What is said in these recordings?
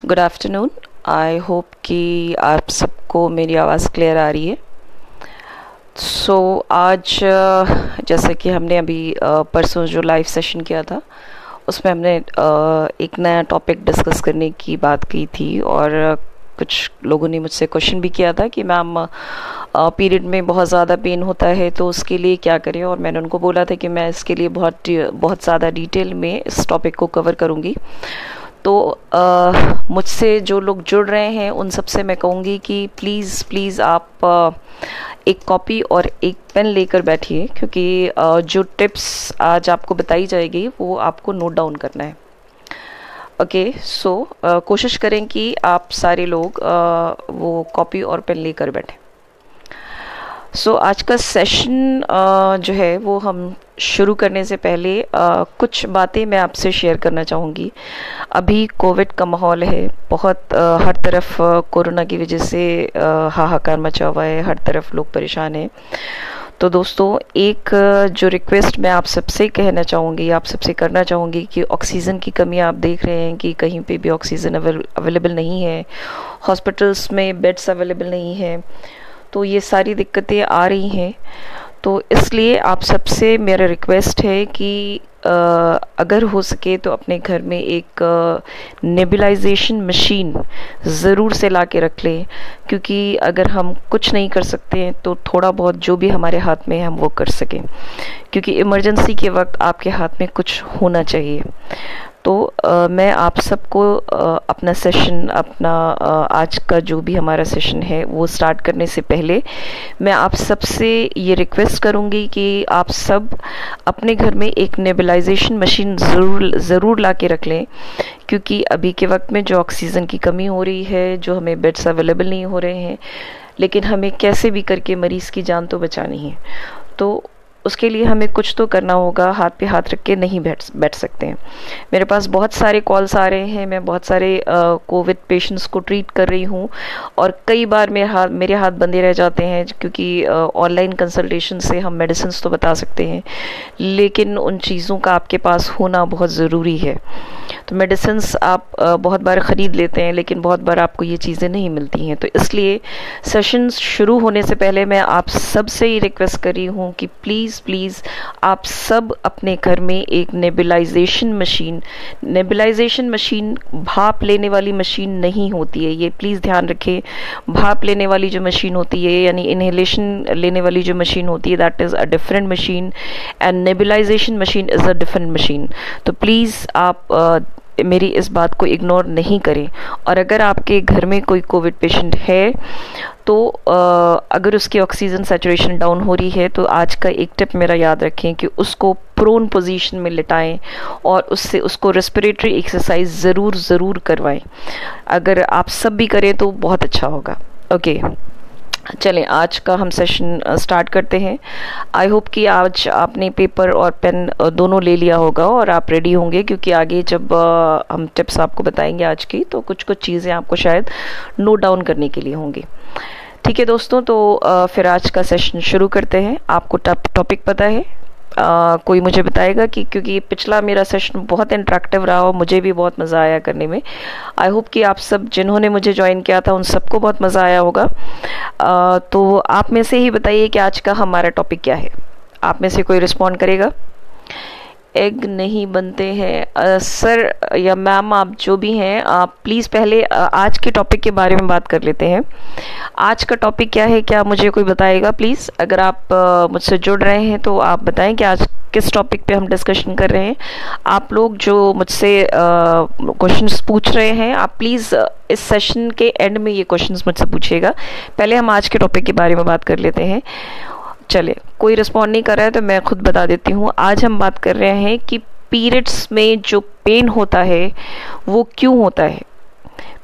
Good afternoon. I hope कि आप सबको मेरी आवाज़ क्लियर आ रही है। आज जैसे कि हमने अभी परसों जो लाइव सेशन किया था उसमें हमने एक नया टॉपिक डिस्कस करने की बात की थी और कुछ लोगों ने मुझसे क्वेश्चन भी किया था कि मैम पीरियड में बहुत ज़्यादा पेन होता है तो उसके लिए क्या करें, और मैंने उनको बोला था कि मैं इसके लिए बहुत ज़्यादा डिटेल में इस टॉपिक को कवर करूँगी। तो मुझसे जो लोग जुड़ रहे हैं उन सबसे मैं कहूँगी कि प्लीज़ प्लीज़ आप एक कॉपी और एक पेन लेकर बैठिए, क्योंकि जो टिप्स आज आपको बताई जाएगी वो आपको नोट डाउन करना है। ओके, कोशिश करें कि आप सारे लोग वो कॉपी और पेन लेकर बैठें। आज का सेशन जो है वो हम शुरू करने से पहले कुछ बातें मैं आपसे शेयर करना चाहूँगी। अभी कोविड का माहौल है, बहुत हर तरफ कोरोना की वजह से हाहाकार मचा हुआ है, हर तरफ लोग परेशान हैं। तो दोस्तों, एक जो रिक्वेस्ट मैं आप सबसे कहना चाहूँगी, आप सबसे करना चाहूँगी कि ऑक्सीजन की कमी आप देख रहे हैं कि कहीं पे भी ऑक्सीजन अवेलेबल नहीं है, हॉस्पिटल्स में बेड्स अवेलेबल नहीं है, तो ये सारी दिक्कतें आ रही हैं। तो इसलिए आप सबसे मेरा रिक्वेस्ट है कि अगर हो सके तो अपने घर में एक नेबुलाइजेशन मशीन ज़रूर से ला के रख लें, क्योंकि अगर हम कुछ नहीं कर सकते हैं तो थोड़ा बहुत जो भी हमारे हाथ में है हम वो कर सकें, क्योंकि इमरजेंसी के वक्त आपके हाथ में कुछ होना चाहिए। तो मैं आप सबको अपना सेशन आज का जो भी हमारा सेशन है वो स्टार्ट करने से पहले मैं आप सबसे ये रिक्वेस्ट करूँगी कि आप सब अपने घर में एक नेबुलाइजेशन मशीन ज़रूर ला के रख लें, क्योंकि अभी के वक्त में जो ऑक्सीजन की कमी हो रही है, जो हमें बेड्स अवेलेबल नहीं हो रहे हैं, लेकिन हमें कैसे भी करके मरीज़ की जान तो बचानी है। तो उसके लिए हमें कुछ तो करना होगा, हाथ पे हाथ रख के नहीं बैठ सकते हैं। मेरे पास बहुत सारे कॉल्स आ रहे हैं, मैं बहुत सारे कोविड पेशेंट्स को ट्रीट कर रही हूँ और कई बार मेरे हाथ बंधे रह जाते हैं, क्योंकि ऑनलाइन कंसल्टेशन से हम मेडिसिन तो बता सकते हैं, लेकिन उन चीज़ों का आपके पास होना बहुत ज़रूरी है। तो मेडिसिन आप बहुत बार ख़रीद लेते हैं, लेकिन बहुत बार आपको ये चीज़ें नहीं मिलती हैं। तो इसलिए सेशन शुरू होने से पहले मैं आप सबसे ही रिक्वेस्ट कर रही हूँ कि प्लीज़ आप सब अपने घर में एक नेबुलाइजेशन मशीन भाप लेने वाली मशीन नहीं होती है, ये प्लीज़ ध्यान रखें। भाप लेने वाली जो मशीन होती है, यानी इनहेलेशन लेने वाली जो मशीन होती है, that is a different machine, and nebulization machine is a different machine. तो प्लीज़ आप मेरी इस बात को इग्नोर नहीं करें। और अगर आपके घर में कोई कोविड पेशेंट है तो अगर उसकी ऑक्सीजन सैचुरेशन डाउन हो रही है तो आज का एक टिप मेरा याद रखें कि उसको प्रोन पोजीशन में लिटाएं और उसको रेस्पिरेटरी एक्सरसाइज ज़रूर करवाएं। अगर आप सब भी करें तो बहुत अच्छा होगा। ओके, चलें आज का हम सेशन स्टार्ट करते हैं। आई होप कि आज आपने पेपर और पेन दोनों ले लिया होगा और आप रेडी होंगे, क्योंकि आगे जब हम टिप्स आपको बताएंगे आज की, तो कुछ चीज़ें आपको शायद नोट डाउन करने के लिए होंगी। ठीक है दोस्तों, तो फिर आज का सेशन शुरू करते हैं। आपको टॉपिक पता है? कोई मुझे बताएगा कि, क्योंकि पिछला मेरा सेशन बहुत इंटरेक्टिव रहा और मुझे भी बहुत मज़ा आया करने में। आई होप कि आप सब जिन्होंने मुझे ज्वाइन किया था उन सबको बहुत मज़ा आया होगा। तो आप में से ही बताइए कि आज का हमारा टॉपिक क्या है। आप में से कोई रिस्पॉन्ड करेगा? एग नहीं बनते हैं सर या मैम, आप जो भी हैं, आप प्लीज़ पहले आज के टॉपिक के बारे में बात कर लेते हैं। आज का टॉपिक क्या है, क्या मुझे कोई बताएगा प्लीज़? अगर आप मुझसे जुड़ रहे हैं तो आप बताएं कि आज किस टॉपिक पे हम डिस्कशन कर रहे हैं। आप लोग जो मुझसे क्वेश्चंस पूछ रहे हैं, आप प्लीज़ इस सेशन के एंड में ये क्वेश्चंस मुझसे पूछिएगा। पहले हम आज के टॉपिक के बारे में बात कर लेते हैं। चले, कोई रिस्पॉन्ड नहीं कर रहा है तो मैं खुद बता देती हूँ। आज हम बात कर रहे हैं कि पीरियड्स में जो पेन होता है वो क्यों होता है।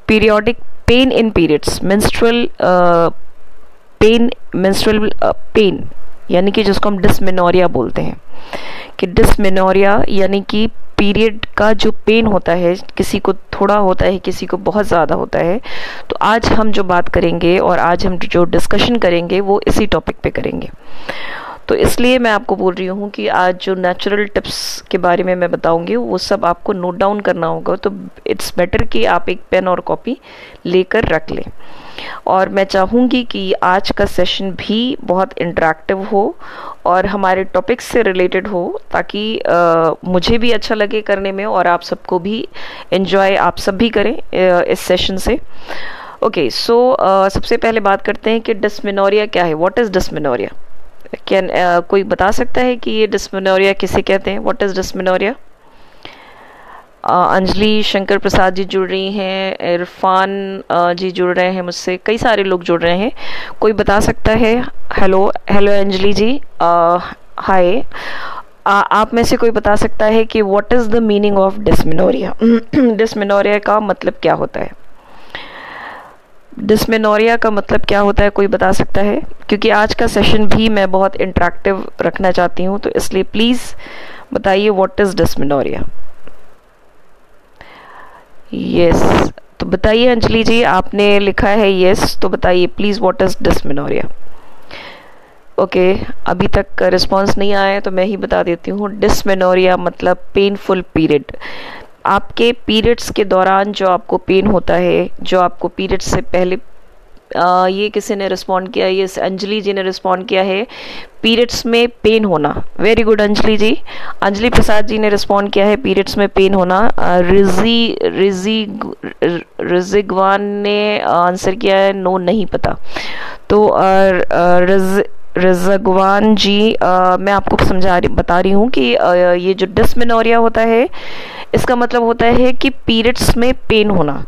Periodic pain in periods, menstrual pain, यानी कि जिसको हम डिस्मेनोरिया बोलते हैं, कि डिस्मेनोरिया यानी कि पीरियड का जो पेन होता है, किसी को थोड़ा होता है, किसी को बहुत ज़्यादा होता है। तो आज हम जो बात करेंगे और आज हम जो डिस्कशन करेंगे वो इसी टॉपिक पे करेंगे। तो इसलिए मैं आपको बोल रही हूँ कि आज जो नेचुरल टिप्स के बारे में मैं बताऊँगी वो सब आपको नोट डाउन करना होगा। तो इट्स बेटर कि आप एक पेन और कॉपी लेकर रख लें। और मैं चाहूँगी कि आज का सेशन भी बहुत इंटरेक्टिव हो और हमारे टॉपिक से रिलेटेड हो, ताकि मुझे भी अच्छा लगे करने में और आप सबको भी एंजॉय आप सब भी करें इस सेशन से। ओके, सो सबसे पहले बात करते हैं कि डिस्मेनोरिया क्या है। What is dysmenorrhoea? कैन कोई बता सकता है कि ये डिस्मेनोरिया किसे कहते हैं? What is dysmenorrhoea? Anjali Shankar Prasad ji जुड़ रही हैं, इरफान जी जुड़ रहे हैं मुझसे, कई सारे लोग जुड़ रहे हैं। कोई बता सकता है? Hello hello Anjali ji, hi. आप में से कोई बता सकता है कि what is the meaning of dysmenorrhea? Dysmenorrhea का मतलब क्या होता है? डिस्मेनोरिया का मतलब क्या होता है, कोई बता सकता है? क्योंकि आज का सेशन भी मैं बहुत इंटरेक्टिव रखना चाहती हूँ, तो इसलिए प्लीज़ बताइए व्हाट इज़ डिस्मेनोरिया। यस, तो बताइए अंजलि जी, आपने लिखा है यस, तो बताइए please what is dysmenorrhea. Okay, अभी तक रिस्पांस नहीं आया है तो मैं ही बता देती हूँ। डिस्मेनोरिया मतलब पेनफुल पीरियड। आपके पीरियड्स के दौरान जो आपको पेन होता है, जो आपको पीरियड्स से पहले ये किसी ने रिस्पॉन्ड किया, ये अंजलि जी ने रिस्पॉन्ड किया है, पीरियड्स में पेन होना। वेरी गुड अंजलि जी। अंजलि प्रसाद जी ने रिस्पॉन्ड किया है पीरियड्स में पेन होना। रिजिगवान ने आंसर किया है नो, नहीं पता। तो रिजगवान जी, मैं आपको बता रही हूँ कि ये जो डिस्मेनोरिया होता है इसका मतलब होता है कि पीरियड्स में पेन होना।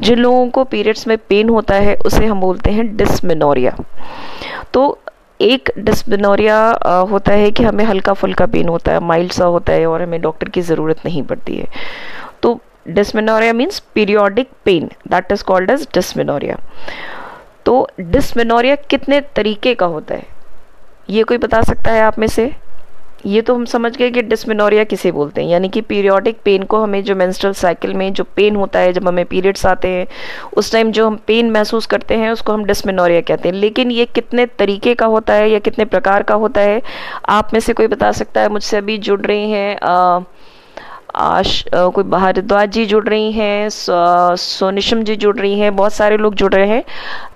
जिन लोगों को पीरियड्स में पेन होता है उसे हम बोलते हैं डिस्मेनोरिया। तो एक डिस्मेनोरिया होता है कि हमें हल्का फुल्का पेन होता है, माइल्ड सा होता है और हमें डॉक्टर की ज़रूरत नहीं पड़ती है। तो dysmenorrhea means periodic pain, that is called as dysmenorrhea. तो डिस्मेनोरिया कितने तरीके का होता है, ये कोई बता सकता है आप में से? ये तो हम समझ गए कि डिस्मेनोरिया किसे बोलते हैं, यानी कि पीरियोडिक पेन को, हमें जो मेंस्ट्रुअल साइकिल में जो पेन होता है, जब हमें पीरियड्स आते हैं उस टाइम जो हम पेन महसूस करते हैं उसको हम डिस्मेनोरिया कहते हैं। लेकिन ये कितने तरीके का होता है या कितने प्रकार का होता है, आप में से कोई बता सकता है? मुझसे अभी जुड़ रही हैं कोई भारद्वाज जी जुड़ रही हैं, सोनिशम जी जुड़ रही हैं, बहुत सारे लोग जुड़ रहे हैं।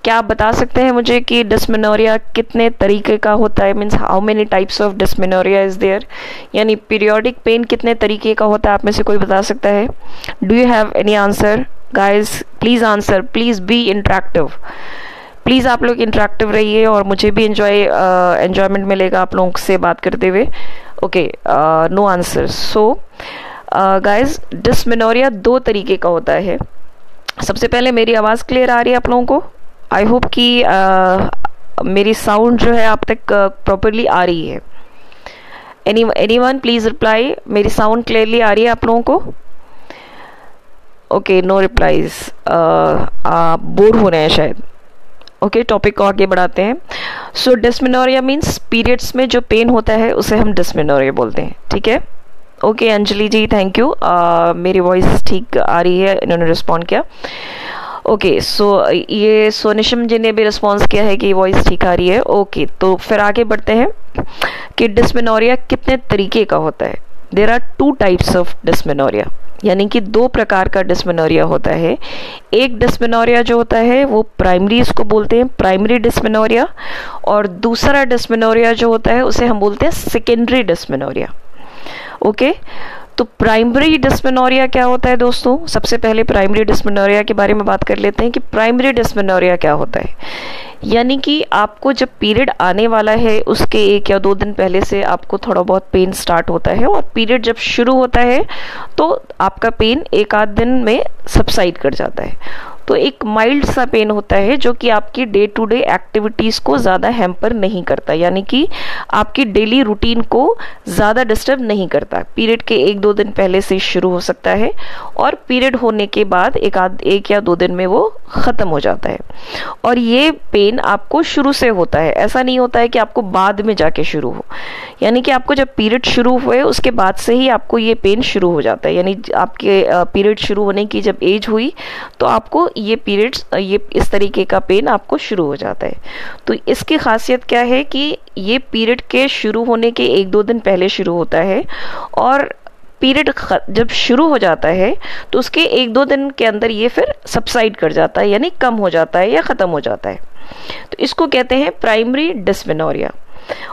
क्या आप बता सकते हैं मुझे कि डिस्मेनोरिया कितने तरीके का होता है? Means how many types of dysmenorrhea is there, यानी पीरियोडिक पेन कितने तरीके का होता है? आप में से कोई बता सकता है? Do you have any answer guys? Please answer, please be interactive. Please आप लोग इंटरेक्टिव रहिए और मुझे भी एंजॉयमेंट मिलेगा आप लोगों से बात करते हुए। Okay, no answer. So guys, dysmenorrhea दो तरीके का होता है। सबसे पहले मेरी आवाज़ क्लियर आ रही है आप लोगों को? आई होप कि मेरी साउंड जो है आप तक प्रॉपरली आ रही है। एनीवन प्लीज़ रिप्लाई, मेरी साउंड क्लियरली आ रही है आप लोगों को? ओके, नो रिप्लाईज, बोर हो रहे हैं शायद। ओके, टॉपिक को आगे बढ़ाते हैं। सो डिस्मेनोरिया मीन्स पीरियड्स में जो पेन होता है उसे हम डिस्मेनोरिया बोलते हैं, ठीक है? Okay Anjali ji, thank you, मेरी वॉइस ठीक आ रही है, इन्होंने रिस्पॉन्ड किया। ओके, सो ये सोनिशम जी ने भी रिस्पॉन्स किया है कि वॉइस ठीक आ रही है। ओके, तो फिर आगे बढ़ते हैं कि डिस्मेनोरिया कितने तरीके का होता है। There are 2 types of dysmenorrhea, यानी कि 2 प्रकार का डिस्मेनोरिया होता है। एक डिस्मेनोरिया जो होता है वो प्राइमरी, इसको बोलते हैं प्राइमरी डिस्मेनोरिया, और दूसरा डिस्मेनोरिया जो होता है उसे हम बोलते हैं सेकेंडरी डिस्मेनोरिया। ओके, तो प्राइमरी डिस्मेनोरिया क्या होता है दोस्तों? सबसे पहले प्राइमरी डिस्मेनोरिया के बारे में बात कर लेते हैं कि प्राइमरी डिस्मेनोरिया क्या होता है। यानी कि आपको जब पीरियड आने वाला है उसके 1 या 2 दिन पहले से आपको थोड़ा बहुत पेन स्टार्ट होता है, और पीरियड जब शुरू होता है तो आपका पेन 1 आध दिन में सबसाइड कर जाता है। तो एक माइल्ड सा पेन होता है जो कि आपकी डे टू डे एक्टिविटीज़ को ज़्यादा हैम्पर नहीं करता, यानी कि आपकी डेली रूटीन को ज़्यादा डिस्टर्ब नहीं करता। पीरियड के 1-2 दिन पहले से शुरू हो सकता है और पीरियड होने के बाद 1 या 2 दिन में वो ख़त्म हो जाता है। और ये पेन आपको शुरू से होता है, ऐसा नहीं होता है कि आपको बाद में जाके शुरू हो। यानी कि आपको जब पीरियड शुरू हुए उसके बाद से ही आपको ये पेन शुरू हो जाता है। यानी आपके पीरियड शुरू होने की जब एज हुई तो आपको ये पीरियड्स, ये इस तरीके का पेन आपको शुरू हो जाता है। तो इसकी खासियत क्या है कि ये पीरियड के शुरू होने के 1-2 दिन पहले शुरू होता है, और पीरियड जब शुरू हो जाता है तो उसके 1-2 दिन के अंदर ये फिर सबसाइड कर जाता है, यानी कम हो जाता है या ख़त्म हो जाता है। तो इसको कहते हैं प्राइमरी डिस्मेनोरिया।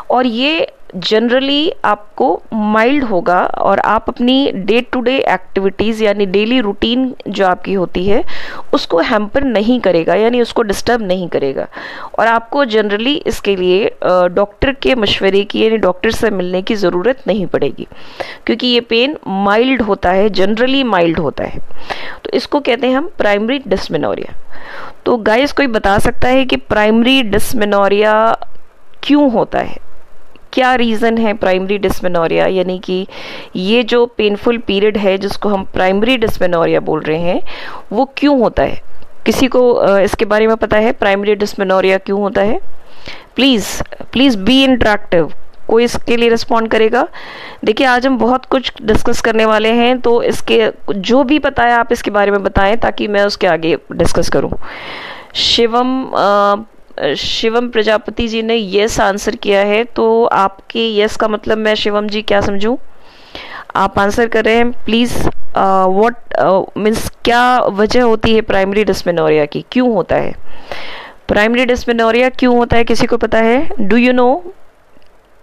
और ये जनरली आपको माइल्ड होगा, और आप अपनी डे टू डे एक्टिविटीज़ यानी डेली रूटीन जो आपकी होती है उसको हैम्पर नहीं करेगा, यानी उसको डिस्टर्ब नहीं करेगा। और आपको जनरली इसके लिए डॉक्टर के मशवरे की, यानी डॉक्टर से मिलने की ज़रूरत नहीं पड़ेगी, क्योंकि ये पेन माइल्ड होता है, जनरली माइल्ड होता है। तो इसको कहते हैं हम प्राइमरी डिस्मेनोरिया। तो गाइस, कोई बता सकता है कि प्राइमरी डिस्मेनोरिया क्यों होता है? क्या रीज़न है प्राइमरी डिस्मेनोरिया, यानी कि ये जो पेनफुल पीरियड है जिसको हम प्राइमरी डिस्मेनोरिया बोल रहे हैं, वो क्यों होता है? किसी को इसके बारे में पता है प्राइमरी डिस्मेनोरिया क्यों होता है? Please be interactive. कोई इसके लिए रिस्पॉन्ड करेगा? देखिए, आज हम बहुत कुछ डिस्कस करने वाले हैं, तो इसके जो भी पता है आप इसके बारे में बताएं ताकि मैं उसके आगे डिस्कस करूं। शिवम प्रजापति जी ने यस आंसर किया है, तो आपके यस का मतलब मैं शिवम जी क्या समझूं? आप आंसर कर रहे हैं, प्लीज़। व्हाट मीन्स क्या वजह होती है प्राइमरी डिस्मेनोरिया की, क्यों होता है प्राइमरी डिस्मेनोरिया, क्यों होता है? किसी को पता है? Do you know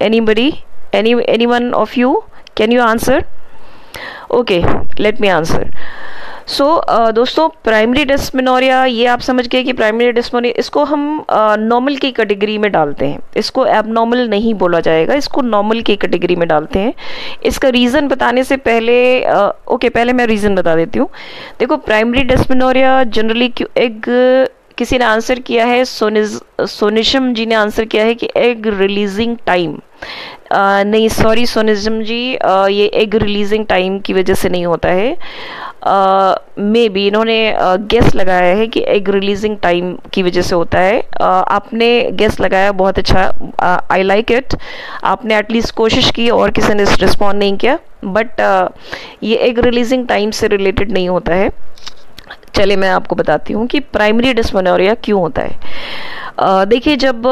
anybody, anyone of you, can you answer? Okay, let me answer. सो दोस्तों, प्राइमरी डिस्मेनोरिया, ये आप समझ गए कि प्राइमरी डिस्मेनोरिया, इसको हम नॉर्मल की कैटेगरी में डालते हैं। इसको एबनॉर्मल नहीं बोला जाएगा, इसको नॉर्मल की कैटेगरी में डालते हैं। इसका रीज़न बताने से पहले पहले मैं रीज़न बता देती हूँ। देखो, प्राइमरी डिस्मेनोरिया जनरली किसी ने आंसर किया है, सोनिशम जी ने आंसर किया है कि एग रिलीजिंग टाइम। नहीं, सॉरी सोनिशम जी, ये एग रिलीजिंग टाइम की वजह से नहीं होता है। मे बी इन्होंने गेस लगाया है कि एग रिलीजिंग टाइम की वजह से होता है। आपने गेस लगाया, बहुत अच्छा, आई लाइक इट। आपने एटलीस्ट कोशिश की और किसी ने रिस्पॉन्ड नहीं किया, बट ये एग रिलीजिंग टाइम से रिलेटेड नहीं होता है। चलिए मैं आपको बताती हूँ कि प्राइमरी डिस्मेनोरिया क्यों होता है। देखिए, जब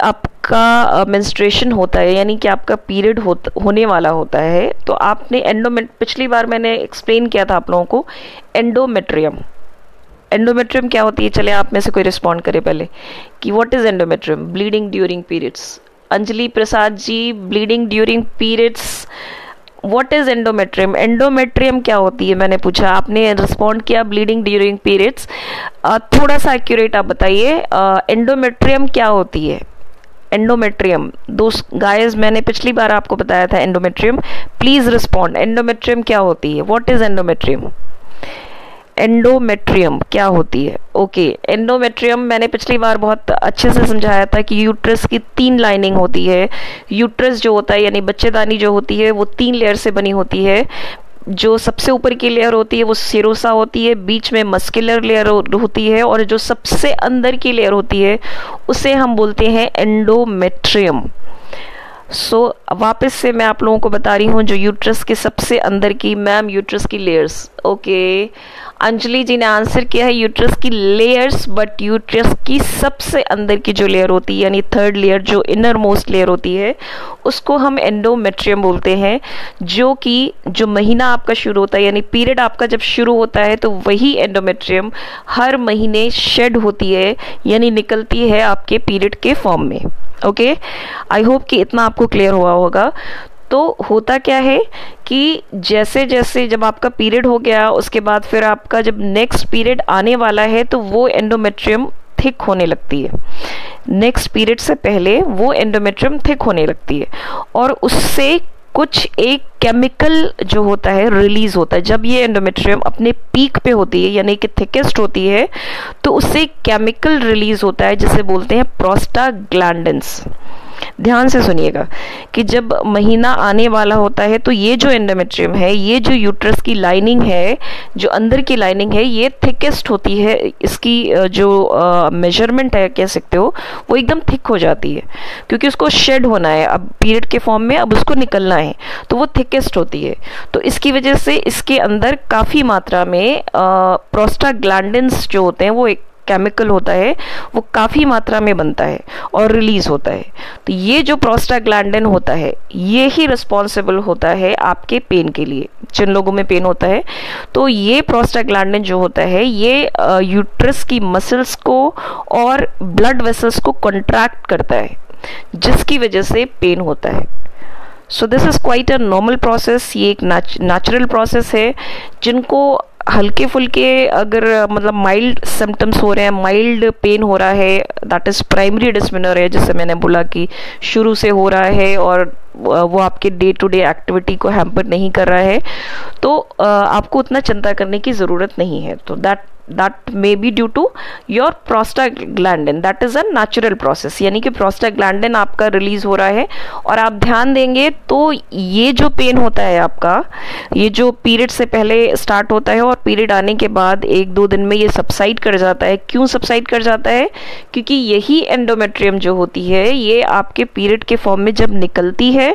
आपका मेंस्ट्रुएशन होता है, यानी कि आपका पीरियड होने वाला होता है, तो आपने पिछली बार मैंने एक्सप्लेन किया था आप लोगों को एंडोमेट्रियम क्या होती है। चले आप में से कोई रिस्पॉन्ड करे पहले कि what is endometrium? Bleeding during periods. Anjali Prasad ji, bleeding during periods, what is endometrium? Endometrium क्या होती है, मैंने पूछा, आपने रिस्पॉन्ड किया ब्लीडिंग ड्यूरिंग पीरियड्स। थोड़ा सा एक्यूरेट आप बताइए, एंडोमेट्रियम क्या होती है? एंडोमेट्रियम, दोस्त गाइस, मैंने पिछली बार आपको बताया था एंडोमेट्रियम। प्लीज रिस्पॉन्ड, एंडोमेट्रियम क्या होती है? What is endometrium? एंडोमेट्रियम क्या होती है? ओके, एंडोमेट्रियम मैंने पिछली बार बहुत अच्छे से समझाया था कि यूट्रस की 3 लाइनिंग होती है। यूट्रस जो होता है, यानी बच्चेदानी जो होती है, वो 3 लेयर से बनी होती है। जो सबसे ऊपर की लेयर होती है वो सेरोसा होती है, बीच में मस्कुलर लेयर होती है, और जो सबसे अंदर की लेयर होती है उसे हम बोलते हैं एंडोमेट्रियम। वापस से मैं आप लोगों को बता रही हूँ, जो यूट्रस के सबसे अंदर की, मैम यूट्रस की लेयर्स। ओके, अंजलि जी ने आंसर किया है यूट्रस की लेयर्स, बट यूट्रस की सबसे अंदर की जो लेयर होती है, यानी 3rd लेयर, जो इनर मोस्ट लेयर होती है, उसको हम एंडोमेट्रियम बोलते हैं। जो महीना आपका शुरू होता है, यानी पीरियड आपका जब शुरू होता है, तो वही एंडोमेट्रियम हर महीने शेड होती है, यानी निकलती है आपके पीरियड के फॉर्म में। ओके, आई होप कि इतना आपको क्लियर हुआ होगा। तो होता क्या है कि जैसे जैसे जब आपका पीरियड हो गया, उसके बाद फिर आपका जब नेक्स्ट पीरियड आने वाला है, तो वो एंडोमेट्रियम थिक होने लगती है। नेक्स्ट पीरियड से पहले वो एंडोमेट्रियम थिक होने लगती है, और उससे कुछ एक केमिकल जो होता है रिलीज होता है। जब ये एंडोमेट्रियम अपने पीक पे होती है यानी कि थिकेस्ट होती है तो उससे केमिकल रिलीज होता है जिसे बोलते हैं प्रोस्टाग्लैंडिन्स। ध्यान से सुनिएगा कि जब महीना आने वाला होता है तो ये जो एंडोमेट्रियम है, ये जो यूट्रस की लाइनिंग है, जो अंदर की लाइनिंग है, ये थिकेस्ट होती है। इसकी जो मेजरमेंट है कह सकते हो, वो एकदम थिक हो जाती है क्योंकि उसको शेड होना है अब पीरियड के फॉर्म में, अब उसको निकलना है, तो वो थिकेस्ट होती है। तो इसकी वजह से इसके अंदर काफ़ी मात्रा में प्रोस्टाग्लैंडिन्स जो होते हैं, वो एक केमिकल होता है, वो काफ़ी मात्रा में बनता है और रिलीज होता है। तो ये जो प्रोस्टाग्लैंडिन होता है ये ही रिस्पॉन्सिबल होता है आपके पेन के लिए। जिन लोगों में पेन होता है तो ये प्रोस्टाग्लैंडिन जो होता है ये यूट्रस की मसल्स को और ब्लड वेसल्स को कॉन्ट्रैक्ट करता है, जिसकी वजह से पेन होता है। So this is quite a normal process. ये एक नेचुरल प्रोसेस है। जिनको हल्के फुल्के अगर मतलब माइल्ड सिम्टम्स हो रहे हैं, माइल्ड पेन हो रहा है, दैट इज़ प्राइमरी डिस्मेनोरिया, जैसे मैंने बोला कि शुरू से हो रहा है और वो आपके डे टू डे एक्टिविटी को हैम्पर नहीं कर रहा है, तो आपको उतना चिंता करने की ज़रूरत नहीं है। तो that may be due to your prostaglandin, that is a natural process, यानी कि प्रोस्टाग्लैंडिन आपका रिलीज हो रहा है। और आप ध्यान देंगे तो ये जो पेन होता है आपका, ये जो पीरियड से पहले स्टार्ट होता है और पीरियड आने के बाद 1-2 दिन में ये सबसाइड कर जाता है। क्यों सबसाइड कर जाता है? क्योंकि यही एंडोमेट्रियम जो होती है ये आपके पीरियड के फॉर्म में जब निकलती है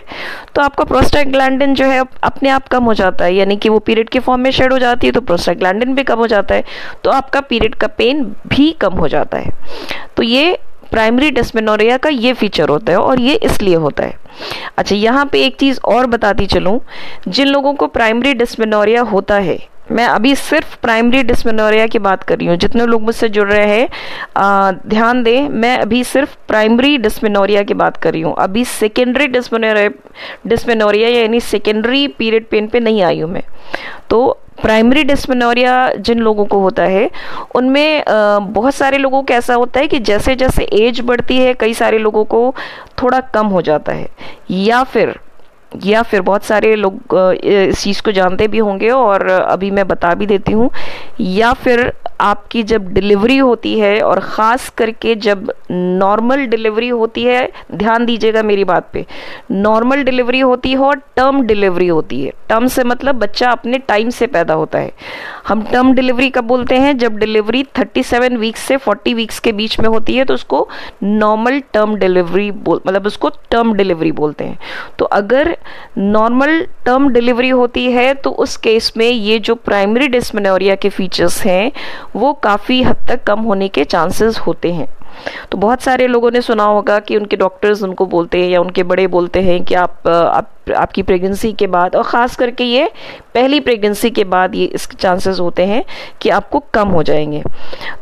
तो आपका प्रोस्टाग्लैंडिन जो है अपने आप कम हो जाता है, यानी कि वो पीरियड के फॉर्म में शेड हो जाती है तो प्रोस्टाग्लैंडिन भी कम हो जाता है, तो आपका पीरियड का पेन भी कम हो जाता है। तो ये प्राइमरी डिस्मेनोरिया का ये फीचर होता है और ये इसलिए होता है। अच्छा, यहाँ पे एक चीज़ और बताती चलूँ, जिन लोगों को प्राइमरी डिस्मेनोरिया होता है, मैं अभी सिर्फ प्राइमरी डिस्मेनोरिया की बात कर रही हूँ, जितने लोग मुझसे जुड़ रहे हैं ध्यान दें, मैं अभी सिर्फ प्राइमरी डिस्मेनोरिया की बात कर रही हूँ। अभी सेकेंडरी डिस्मेनोरिया यानी सेकेंडरी पीरियड पेन पे नहीं आई हूँ मैं। तो प्राइमरी डिस्मेनोरिया जिन लोगों को होता है उनमें बहुत सारे लोगों को ऐसा होता है कि जैसे जैसे एज बढ़ती है कई सारे लोगों को थोड़ा कम हो जाता है, या फिर बहुत सारे लोग इस चीज़ को जानते भी होंगे और अभी मैं बता भी देती हूँ, या फिर आपकी जब डिलीवरी होती है और ख़ास करके जब नॉर्मल डिलीवरी होती है, ध्यान दीजिएगा मेरी बात पे, नॉर्मल डिलीवरी होती है और टर्म डिलीवरी होती है। टर्म से मतलब बच्चा अपने टाइम से पैदा होता है। हम टर्म डिलीवरी कब बोलते हैं? जब डिलीवरी 37 वीक्स से 40 वीक्स के बीच में होती है तो उसको नॉर्मल टर्म डिलीवरी मतलब उसको टर्म डिलीवरी बोलते हैं। तो अगर नॉर्मल टर्म डिलीवरी होती है तो उस केस में ये जो प्राइमरी डिस्मेनोरिया के फीचर्स हैं वो काफ़ी हद तक कम होने के चांसेस होते हैं। तो बहुत सारे लोगों ने सुना होगा कि उनके डॉक्टर्स उनको बोलते हैं या उनके बड़े बोलते हैं कि आपकी प्रेगनेंसी के बाद, और ख़ास करके ये पहली प्रेगनेंसी के बाद ये इसके चांसेस होते हैं कि आपको कम हो जाएंगे।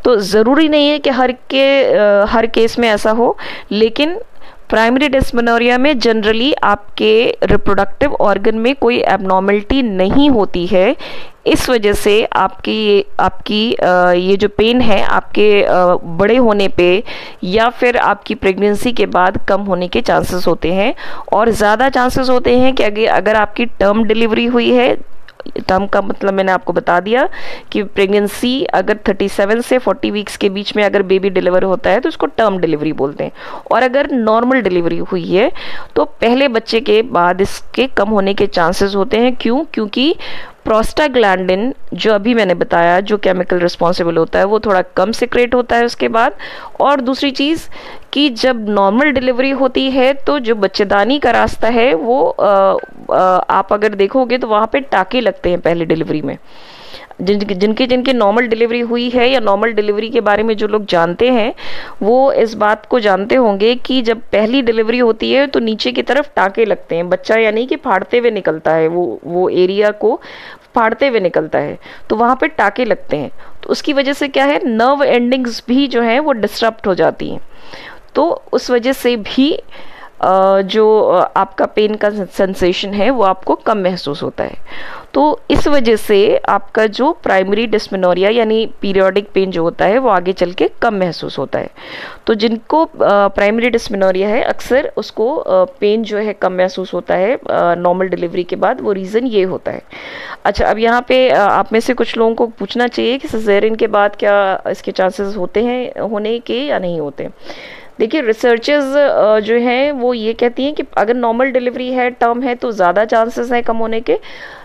तो ज़रूरी नहीं है कि हर केस में ऐसा हो, लेकिन प्राइमरी डिस्मेनोरिया में जनरली आपके रिप्रोडक्टिव ऑर्गन में कोई एबनॉर्मलिटी नहीं होती है। इस वजह से आपकी ये जो पेन है आपके बड़े होने पे या फिर आपकी प्रेगनेंसी के बाद कम होने के चांसेस होते हैं, और ज़्यादा चांसेस होते हैं कि अगर आपकी टर्म डिलीवरी हुई है, टर्म का मतलब मैंने आपको बता दिया कि प्रेगनेंसी अगर 37 से 40 वीक्स के बीच में अगर बेबी डिलीवर होता है तो उसको टर्म डिलीवरी बोलते हैं, और अगर नॉर्मल डिलीवरी हुई है तो पहले बच्चे के बाद इसके कम होने के चांसेस होते हैं। क्यों? क्योंकि प्रोस्टाग्लैंडिन जो अभी मैंने बताया जो केमिकल रिस्पॉन्सिबल होता है वो थोड़ा कम सिक्रेट होता है उसके बाद। और दूसरी चीज़ कि जब नॉर्मल डिलीवरी होती है तो जो बच्चेदानी का रास्ता है वो आप अगर देखोगे तो वहाँ पे टाँके लगते हैं पहले डिलीवरी में। जिनकी नॉर्मल डिलीवरी हुई है या नॉर्मल डिलीवरी के बारे में जो लोग जानते हैं वो इस बात को जानते होंगे कि जब पहली डिलीवरी होती है तो नीचे की तरफ टाँके लगते हैं, बच्चा यानी कि फाड़ते हुए निकलता है, वो एरिया को फाड़ते हुए निकलता है, तो वहाँ पे टाँके लगते हैं। तो उसकी वजह से क्या है, नर्व एंडिंग्स भी जो हैं वो डिस्टर्ब हो जाती हैं। तो उस वजह से भी जो आपका पेन का सेंसेशन है वो आपको कम महसूस होता है। तो इस वजह से आपका जो प्राइमरी डिस्मेनोरिया यानी पीरियोडिक पेन जो होता है वो आगे चल के कम महसूस होता है। तो जिनको प्राइमरी डिस्मेनोरिया है अक्सर उसको पेन जो है कम महसूस होता है नॉर्मल डिलीवरी के बाद, वो रीज़न ये होता है। अच्छा, अब यहाँ पे आप में से कुछ लोगों को पूछना चाहिए कि सिजेरियन के बाद क्या इसके चांसेस होते हैं होने के या नहीं होते। देखिए, रिसर्चर्स जो हैं वो ये कहती हैं कि अगर नॉर्मल डिलीवरी है, टर्म है, तो ज़्यादा चांसेस हैं कम होने के।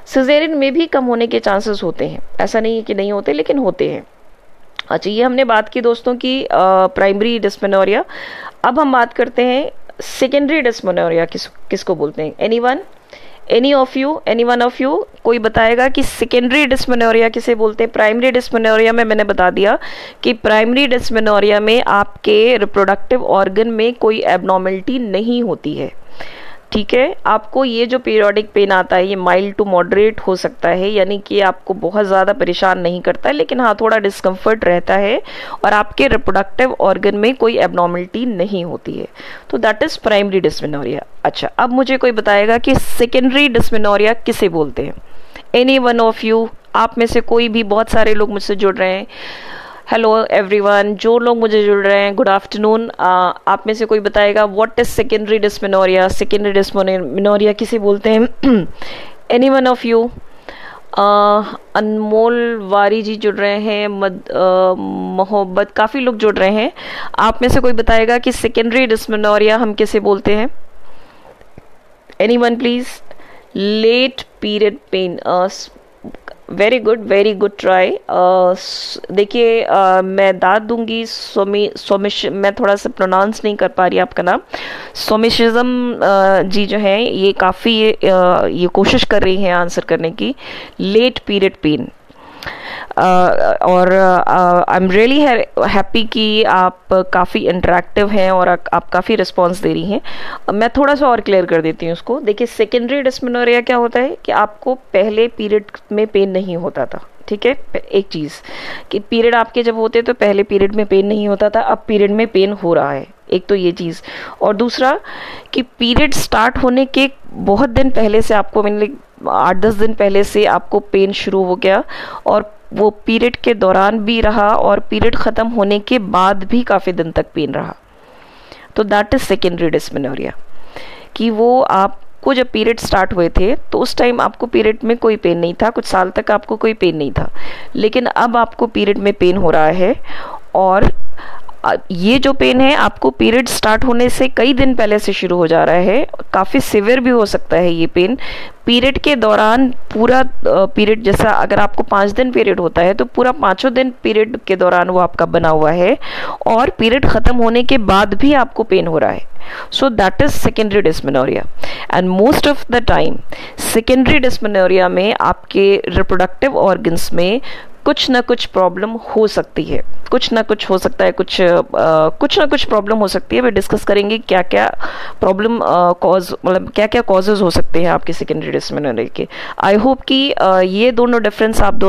सिजेरियन में भी कम होने के चांसेस होते हैं, ऐसा नहीं है कि नहीं होते, लेकिन होते हैं। अच्छा, ये हमने बात की दोस्तों की प्राइमरी डिस्मेनोरिया। अब हम बात करते हैं सेकेंडरी डिस्मेनोरिया किसको बोलते हैं। एनी वन ऑफ यू कोई बताएगा कि सेकेंडरी डिस्मेनोरिया किसे बोलते हैं। प्राइमरी डिस्मेनोरिया में मैंने बता दिया कि प्राइमरी डिस्मेनोरिया में आपके रिप्रोडक्टिव ऑर्गन में कोई एबनॉर्मलिटी नहीं होती है, ठीक है। आपको ये जो पीरियोडिक पेन आता है ये माइल्ड टू मॉडरेट हो सकता है, यानी कि आपको बहुत ज़्यादा परेशान नहीं करता है, लेकिन हाँ थोड़ा डिस्कम्फर्ट रहता है और आपके रिप्रोडक्टिव ऑर्गन में कोई एबनॉर्मलिटी नहीं होती है। तो दैट इज़ प्राइमरी डिस्मेनोरिया। अच्छा, अब मुझे कोई बताएगा कि सेकेंडरी डिस्मेनोरिया किसे बोलते हैं। एनी वन ऑफ यू, आप में से कोई भी, बहुत सारे लोग मुझसे जुड़ रहे हैं। हेलो एवरीवन, जो लोग मुझे जुड़ रहे हैं, गुड आफ्टरनून। आप में से कोई बताएगा what is secondary dysmenorrhoea. Secondary dysmenorrhoea किसे बोलते हैं। Any one of you. Anmol Wari ji जुड़ रहे हैं, मोहब्बत, काफ़ी लोग जुड़ रहे हैं। आप में से कोई बताएगा कि सेकेंडरी डिस्मेनोरिया हम किसे बोलते हैं। Any one please. Late period pain, very good try. देखिए, मैं दाद दूंगी। सोमिश, मैं थोड़ा सा प्रोनाउंस नहीं कर पा रही आपका नाम। सोमिशिज्म जी जो है ये काफ़ी ये कोशिश कर रही हैं आंसर करने की। लेट पीरियड पेन, और आई एम रियली हैप्पी कि आप काफ़ी इंटरेक्टिव हैं और आप काफ़ी रिस्पॉन्स दे रही हैं। मैं थोड़ा सा और क्लियर कर देती हूँ उसको। देखिए, सेकेंडरी डिस्मेनोरिया क्या होता है कि आपको पहले पीरियड में पेन नहीं होता था, ठीक है। एक चीज़ कि पीरियड आपके जब होते तो पहले पीरियड में पेन नहीं होता था, अब पीरियड में पेन हो रहा है, एक तो ये चीज़। और दूसरा कि पीरियड स्टार्ट होने के बहुत दिन पहले से आपको, मैंने 8-10 दिन पहले से आपको पेन शुरू हो गया और वो पीरियड के दौरान भी रहा और पीरियड ख़त्म होने के बाद भी काफ़ी दिन तक पेन रहा। तो दैट इज़ सेकेंडरी डिस्मेनोरिया, कि वो आपको जब पीरियड स्टार्ट हुए थे तो उस टाइम आपको पीरियड में कोई पेन नहीं था, कुछ साल तक आपको कोई पेन नहीं था, लेकिन अब आपको पीरियड में पेन हो रहा है। और ये जो पेन है आपको पीरियड स्टार्ट होने से कई दिन पहले से शुरू हो जा रहा है, काफ़ी सिवियर भी हो सकता है ये पेन। पीरियड के दौरान पूरा पीरियड, जैसा अगर आपको 5 दिन पीरियड होता है तो पूरा 5 दिन पीरियड के दौरान वो आपका बना हुआ है और पीरियड ख़त्म होने के बाद भी आपको पेन हो रहा है। So that is secondary dysmenorrhea. And most of the time secondary dysmenorrhea में आपके रिप्रोडक्टिव ऑर्गन्स में कुछ ना कुछ प्रॉब्लम हो सकती है, कुछ ना कुछ हो सकता है, कुछ ना कुछ प्रॉब्लम हो सकती है। वे डिस्कस करेंगे क्या क्या प्रॉब्लम मतलब क्या क्या कॉजेज हो सकते हैं आपके सेकेंडरी डिस्मेनोरिया के। आई होप कि ये दोनों डिफरेंस आप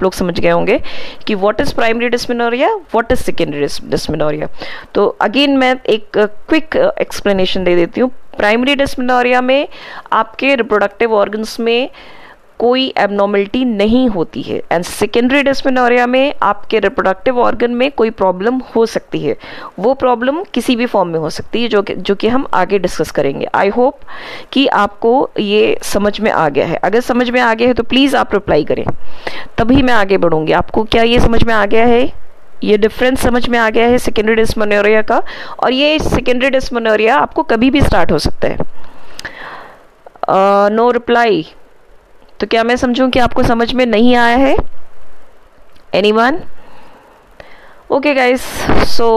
लोग समझ गए होंगे कि what is primary dysmenorrhea, what is secondary dysmenorrhea. तो अगेन मैं एक क्विक एक्सप्लेनेशन दे देती हूँ। प्राइमरी डिस्मेनोरिया में आपके रिप्रोडक्टिव ऑर्गन्स में कोई एबनॉर्मलिटी नहीं होती है, एंड सेकेंडरी डिस्मेनोरिया में आपके रिप्रोडक्टिव ऑर्गन में कोई प्रॉब्लम हो सकती है। वो प्रॉब्लम किसी भी फॉर्म में हो सकती है, जो कि हम आगे डिस्कस करेंगे। आई होप कि आपको ये समझ में आ गया है। अगर समझ में आ गया है तो प्लीज़ आप रिप्लाई करें, तभी मैं आगे बढ़ूंगी। आपको क्या ये समझ में आ गया है, ये डिफरेंस समझ में आ गया है सेकेंडरी डिस्मेनोरिया का? और ये सेकेंडरी डिस्मेनोरिया आपको कभी भी स्टार्ट हो सकता है। नो रिप्लाई, तो क्या मैं समझूं कि आपको समझ में नहीं आया है? Anyone? Okay guys, so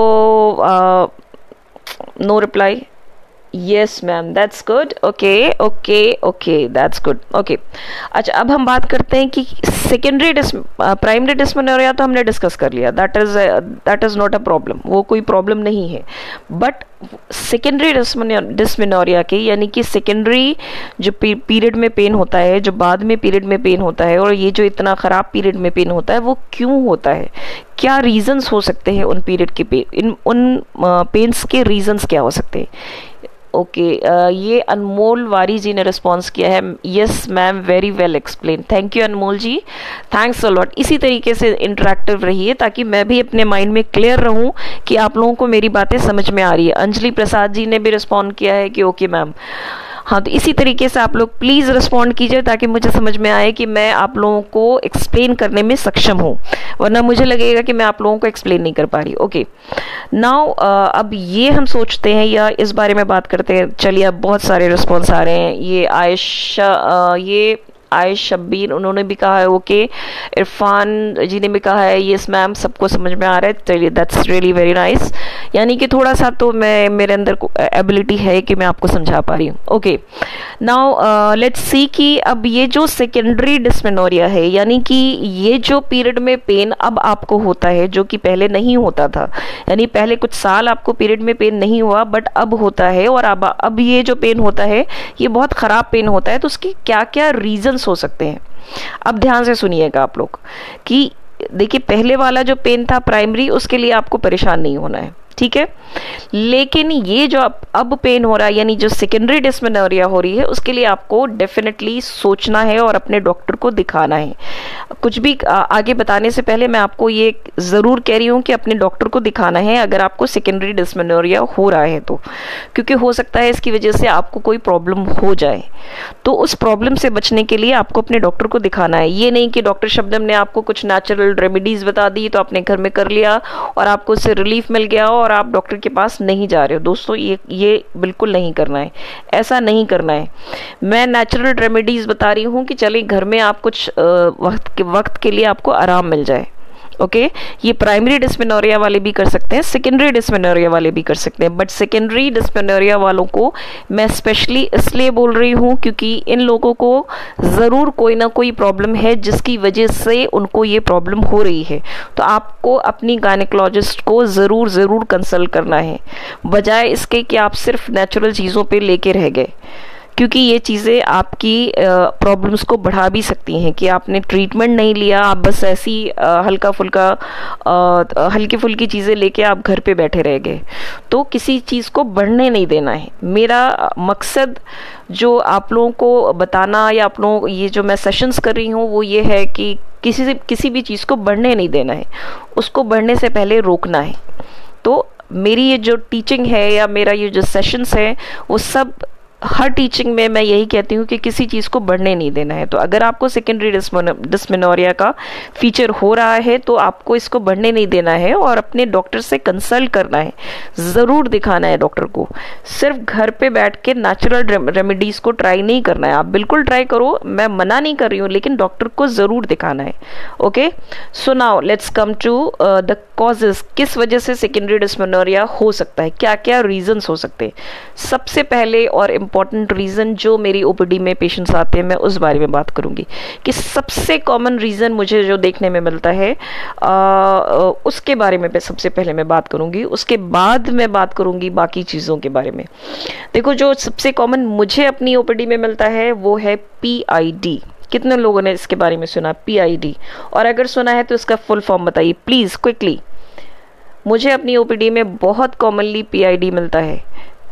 no reply. Yes ma'am, that's good. Okay, that's good. Okay, अच्छा, अब हम बात करते हैं कि प्राइमरी डिस्मेनोरिया तो हमने डिस्कस कर लिया, that is not a problem, वो कोई प्रॉब्लम नहीं है। बट सेकेंडरी डिस्मेनोरिया के, यानी कि सेकेंडरी जो पीरियड में पेन होता है, जो बाद में पीरियड में पेन होता है, और ये जो इतना ख़राब पीरियड में पेन होता है, वो क्यों होता है? क्या रीजंस हो सकते हैं उन पीरियड के उन पेन्स के रीजंस क्या हो सकते हैं? ओके, ये अनमोल वारी जी ने रिस्पॉन्स किया है, yes ma'am very well explain. Thank you Anmol ji, thanks a lot. इसी तरीके से इंटरेक्टिव रहिए ताकि मैं भी अपने माइंड में क्लियर रहूं कि आप लोगों को मेरी बातें समझ में आ रही है। अंजलि प्रसाद जी ने भी रिस्पॉन्ड किया है कि ओके मैम। हाँ, तो इसी तरीके से आप लोग प्लीज़ रिस्पॉन्ड कीजिए ताकि मुझे समझ में आए कि मैं आप लोगों को एक्सप्लेन करने में सक्षम हूँ, वरना मुझे लगेगा कि मैं आप लोगों को एक्सप्लेन नहीं कर पा रही। ओके नाउ अब ये हम सोचते हैं या इस बारे में बात करते हैं। चलिए, अब बहुत सारे रिस्पॉन्स आ रहे हैं। ये आयशा, ये आयश शब्बीर, उन्होंने भी कहा है ओके। इरफान जी ने भी कहा है यस मैम, सबको समझ में आ रहा है। चलिए, दैट्स रियली वेरी नाइस। यानी कि थोड़ा सा तो मेरे अंदर एबिलिटी है कि मैं आपको समझा पा रही हूँ। ओके नाउ लेट्स सी कि अब ये जो सेकेंडरी डिस्मेनोरिया है, यानी कि ये जो पीरियड में पेन अब आपको होता है जो कि पहले नहीं होता था, यानी पहले कुछ साल आपको पीरियड में पेन नहीं हुआ बट अब होता है, और अब ये जो पेन होता है ये बहुत ख़राब पेन होता है। तो उसकी क्या क्या रीजंस हो सकते हैं, अब ध्यान से सुनिएगा आप लोग कि देखिए, पहले वाला जो पेन था प्राइमरी, उसके लिए आपको परेशान नहीं होना है, ठीक है। लेकिन ये जो अब पेन हो रहा है, यानी जो सेकेंडरी डिस्मेनोरिया हो रही है, उसके लिए आपको डेफिनेटली सोचना है और अपने डॉक्टर को दिखाना है। कुछ भी आगे बताने से पहले मैं आपको ये ज़रूर कह रही हूँ कि अपने डॉक्टर को दिखाना है अगर आपको सेकेंडरी डिस्मेनोरिया हो रहा है तो, क्योंकि हो सकता है इसकी वजह से आपको कोई प्रॉब्लम हो जाए। तो उस प्रॉब्लम से बचने के लिए आपको अपने डॉक्टर को दिखाना है। ये नहीं कि डॉक्टर शब्दम ने आपको कुछ नेचुरल रेमेडीज़ बता दी तो आपने घर में कर लिया और आपको उससे रिलीफ मिल गया और आप डॉक्टर के पास नहीं जा रहे हो। दोस्तों, ये बिल्कुल नहीं करना है, ऐसा नहीं करना है। मैं नेचुरल रेमेडीज़ बता रही हूँ कि चलिए घर में आप कुछ वक्त के लिए आपको आराम मिल जाए। ओके ये प्राइमरी डिस्मेनोरिया वाले भी कर सकते हैं, सेकेंडरी डिस्मेनोरिया वाले भी कर सकते हैं, बट सेकेंडरी डिस्मेनोरिया वालों को मैं स्पेशली इसलिए बोल रही हूँ क्योंकि इन लोगों को ज़रूर कोई ना कोई प्रॉब्लम है जिसकी वजह से उनको ये प्रॉब्लम हो रही है। तो आपको अपनी गायनेकोलॉजिस्ट को ज़रूर कंसल्ट करना है, बजाय इसके कि आप सिर्फ नेचुरल चीज़ों पे लेके रह गए, क्योंकि ये चीज़ें आपकी प्रॉब्लम्स को बढ़ा भी सकती हैं कि आपने ट्रीटमेंट नहीं लिया, आप बस ऐसी हल्की फुल्की चीज़ें लेके आप घर पे बैठे रह गए। तो किसी चीज़ को बढ़ने नहीं देना है। मेरा मकसद जो आप लोगों को बताना या आप लोगों ये जो मैं सेशंस कर रही हूँ वो ये है कि किसी भी चीज़ को बढ़ने नहीं देना है, उसको बढ़ने से पहले रोकना है। तो मेरी ये जो टीचिंग है या मेरा ये जो सेशंस है वो सब हर टीचिंग में मैं यही कहती हूँ कि किसी चीज़ को बढ़ने नहीं देना है। तो अगर आपको सेकेंडरी डिस्मेनोरिया का फीचर हो रहा है तो आपको इसको बढ़ने नहीं देना है और अपने डॉक्टर से कंसल्ट करना है, ज़रूर दिखाना है डॉक्टर को। सिर्फ घर पे बैठ के नेचुरल रेमेडीज़ को ट्राई नहीं करना है। आप बिल्कुल ट्राई करो, मैं मना नहीं कर रही हूँ, लेकिन डॉक्टर को ज़रूर दिखाना है। Okay so now let's come to the causes, किस वजह से सेकेंडरी डिस्मेनोरिया हो सकता है, क्या क्या रीजंस हो सकते हैं। सबसे पहले और इम्पॉर्टेंट रीज़न जो मेरी ओपीडी में पेशेंट्स आते हैं मैं उस बारे में बात करूंगी कि सबसे कॉमन रीज़न मुझे जो देखने में मिलता है उसके बारे में सबसे पहले मैं बात करूंगी, उसके बाद मैं बात करूंगी बाकी चीज़ों के बारे में। देखो, जो सबसे कॉमन मुझे अपनी ओपीडी में मिलता है वो है PID। कितने लोगों ने इसके बारे में सुना PID, और अगर सुना है तो इसका फुल फॉर्म बताइए प्लीज़ क्विकली। मुझे अपनी ओपीडी में बहुत कॉमनली PID मिलता है।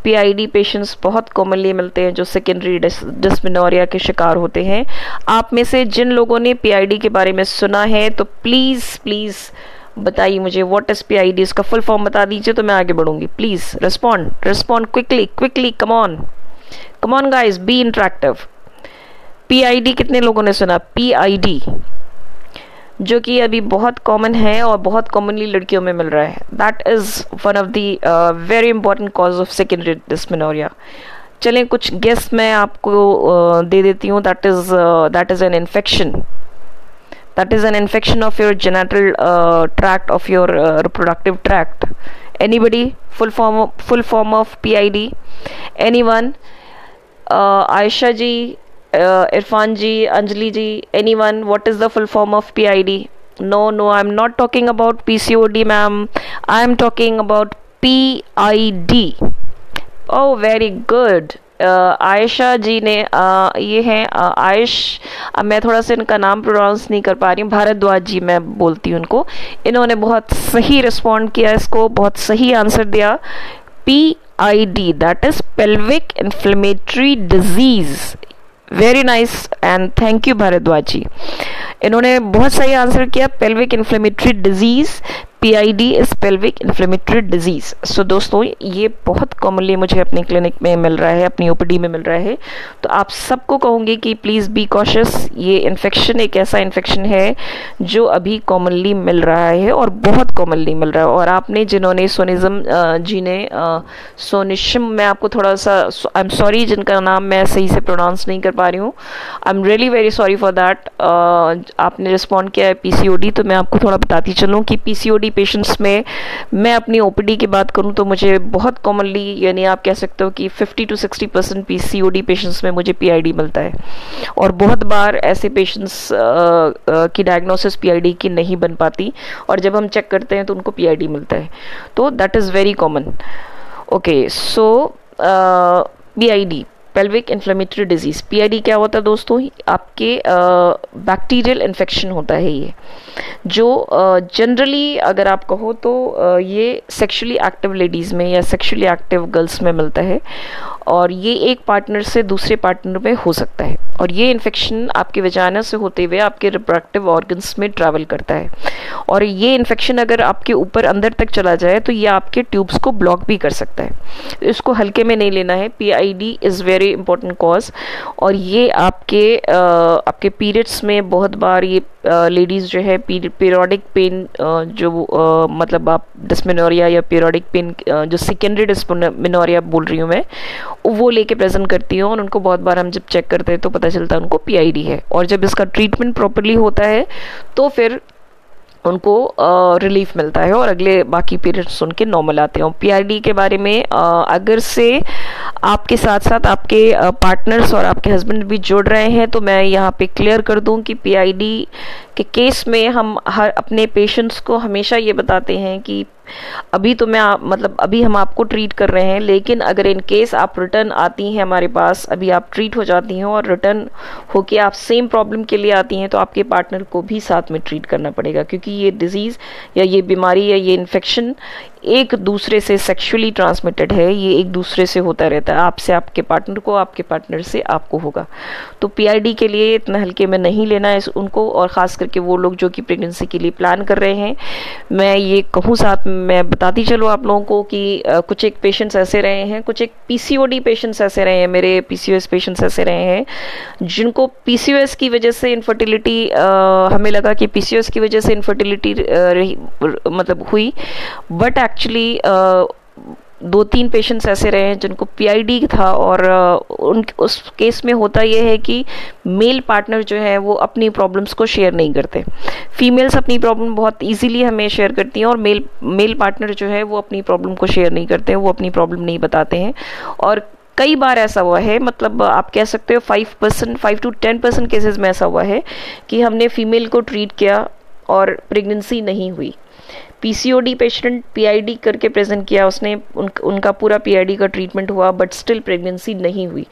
PID पेशेंट्स बहुत कॉमनली मिलते हैं जो सेकेंडरी डिस्मेनोरिया के शिकार होते हैं। आप में से जिन लोगों ने PID के बारे में सुना है तो प्लीज़ बताइए मुझे व्हाट इज़ PID, इसका फुल फॉर्म बता दीजिए तो मैं आगे बढ़ूंगी। Please respond quickly, come on guys, be interactive. PID कितने लोगों ने सुना? PID जो कि अभी बहुत कॉमन है और बहुत कॉमनली लड़कियों में मिल रहा है। That is one of the very important cause of secondary dysmenorrhea. चलें कुछ गेस मैं आपको दे देती हूँ। That is an infection, of your genital tract, of your reproductive tract. Anybody? Full form of PID? Anyone? Ayesha ji, Irfan ji, Anjali ji, anyone, what is the full form of PID? No, I'm not talking about PCOD, ma'am. I'm talking about PID. Oh, very good. Ayesha ji ने ये हैं आयुष, मैं थोड़ा सा इनका नाम pronounce नहीं कर पा रही हूँ, भारद्वाज जी मैं बोलती हूँ उनको। इन्होंने बहुत सही रिस्पॉन्ड किया, इसको बहुत सही आंसर दिया। PID, that is pelvic inflammatory disease. Very nice and thank you Bhardwaj ji, इन्होंने बहुत सही आंसर किया। Pelvic inflammatory disease, PID is pelvic inflammatory disease. So दोस्तों ये बहुत कॉमनली मुझे अपने क्लिनिक में मिल रहा है, अपनी OPD में मिल रहा है। तो आप सबको कहूँगी कि प्लीज़ बी कॉशियस। ये इन्फेक्शन एक ऐसा इन्फेक्शन है जो अभी कॉमनली मिल रहा है और बहुत कॉमनली मिल रहा है। और आपने जिन्होंने सोनिज्म जी ने सोनिशम, मैं आपको थोड़ा सा आई एम सॉरी जिनका नाम मैं सही से प्रोनाउंस नहीं कर पा रही हूँ, I am really very sorry for that. आपने रिस्पॉन्ड किया है PCOD, तो मैं आपको थोड़ा बताती चलूँ कि PCOD पेशेंट्स में मैं अपनी OPD की बात करूं तो मुझे बहुत कॉमनली, यानी आप कह सकते हो कि 50 to 60% PCOD पेशेंट्स में मुझे PID मिलता है। और बहुत बार ऐसे पेशेंट्स की डायग्नोसिस PID की नहीं बन पाती, और जब हम चेक करते हैं तो उनको PID मिलता है। तो that is very common. Okay, so PID, pelvic inflammatory disease. PID क्या होता है दोस्तों? आपके बैक्टीरियल इन्फेक्शन होता है ये, जो जनरली अगर आप कहो तो ये सेक्सुअली एक्टिव लेडीज़ में या सेक्सुअली एक्टिव गर्ल्स में मिलता है, और ये एक पार्टनर से दूसरे पार्टनर में हो सकता है। और ये इन्फेक्शन आपके वजाना से होते हुए आपके रिप्रोडक्टिव ऑर्गन्स में ट्रैवल करता है, और ये इन्फेक्शन अगर आपके ऊपर अंदर तक चला जाए तो ये आपके ट्यूब्स को ब्लॉक भी कर सकता है। इसको हल्के में नहीं लेना है। PID is very important cause, और ये आपके पीरियड्स में बहुत बार ये लेडीज़ जो है पीरियोडिक पेन, जो मतलब आप डिस्मेनोरिया या पीरियोडिक पेन, जो सेकेंडरी डिस्मेनोरिया बोल रही हूँ मैं, वो लेके प्रेजेंट करती हूँ, और उनको बहुत बार हम जब चेक करते हैं तो पता चलता है उनको PID है। और जब इसका ट्रीटमेंट प्रॉपरली होता है तो फिर उनको रिलीफ मिलता है और अगले बाकी पीरियड्स उनके नॉर्मल आते हैं। PID के बारे में अगर से आपके साथ साथ आपके पार्टनर्स और आपके हस्बैंड भी जुड़ रहे हैं तो मैं यहाँ पे क्लियर कर दूं कि PID के केस में हम हर अपने पेशेंट्स को हमेशा ये बताते हैं कि अभी तो मतलब अभी हम आपको ट्रीट कर रहे हैं, लेकिन अगर इन केस आप रिटर्न आती हैं हमारे पास, अभी आप ट्रीट हो जाती हैं और रिटर्न होके आप सेम प्रॉब्लम के लिए आती हैं, तो आपके पार्टनर को भी साथ में ट्रीट करना पड़ेगा, क्योंकि ये डिजीज़ या ये बीमारी या ये इन्फेक्शन एक दूसरे से सेक्सुअली ट्रांसमिटेड है। ये एक दूसरे से होता रहता है, आपसे आपके पार्टनर को, आपके पार्टनर से आपको होगा। तो PID के लिए इतना हल्के में नहीं लेना है उनको, और ख़ास करके वो लोग जो कि प्रेगनेंसी के लिए प्लान कर रहे हैं। मैं ये कहूँ साथ मैं बताती चलो आप लोगों को कि कुछ एक पेशेंट्स ऐसे रहे हैं, कुछ एक PCOD पेशेंट्स ऐसे रहे हैं, मेरे PCOS पेशेंट्स ऐसे रहे हैं जिनको PCOS की वजह से इनफर्टिलिटी, हमें लगा कि PCOS की वजह से इनफर्टिलिटी मतलब हुई, बट एक्चुअली 2-3 पेशेंट्स ऐसे रहे हैं जिनको PID था, और उस केस में होता यह है कि मेल पार्टनर जो है वो अपनी प्रॉब्लम्स को शेयर नहीं करते। फीमेल्स अपनी प्रॉब्लम बहुत इजीली हमें शेयर करती हैं, और मेल पार्टनर जो है वो अपनी प्रॉब्लम को शेयर नहीं करते हैं, वो अपनी प्रॉब्लम नहीं बताते हैं। और कई बार ऐसा हुआ है, मतलब आप कह सकते हो 5 to 10% केसेस में ऐसा हुआ है कि हमने फीमेल को ट्रीट किया और प्रेगनेंसी नहीं हुई। PCOD पेशेंट PID करके प्रेजेंट किया, उसने उनका पूरा PID का ट्रीटमेंट हुआ, बट स्टिल प्रेगनेंसी नहीं हुई।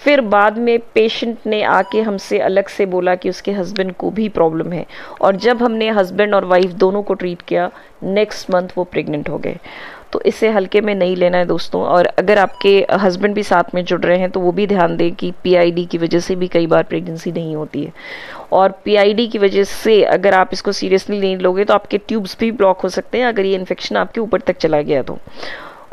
फिर बाद में पेशेंट ने आके हमसे अलग से बोला कि उसके हस्बैंड को भी प्रॉब्लम है, और जब हमने हस्बैंड और वाइफ दोनों को ट्रीट किया, नेक्स्ट मंथ वो प्रेग्नेंट हो गए। तो इसे हल्के में नहीं लेना है दोस्तों। और अगर आपके हस्बैंड भी साथ में जुड़ रहे हैं तो वो भी ध्यान दें कि PID की वजह से भी कई बार प्रेगनेंसी नहीं होती है, और PID की वजह से अगर आप इसको सीरियसली नहीं लोगे तो आपके ट्यूब्स भी ब्लॉक हो सकते हैं। अगर ये इन्फेक्शन आपके ऊपर तक चला गया तो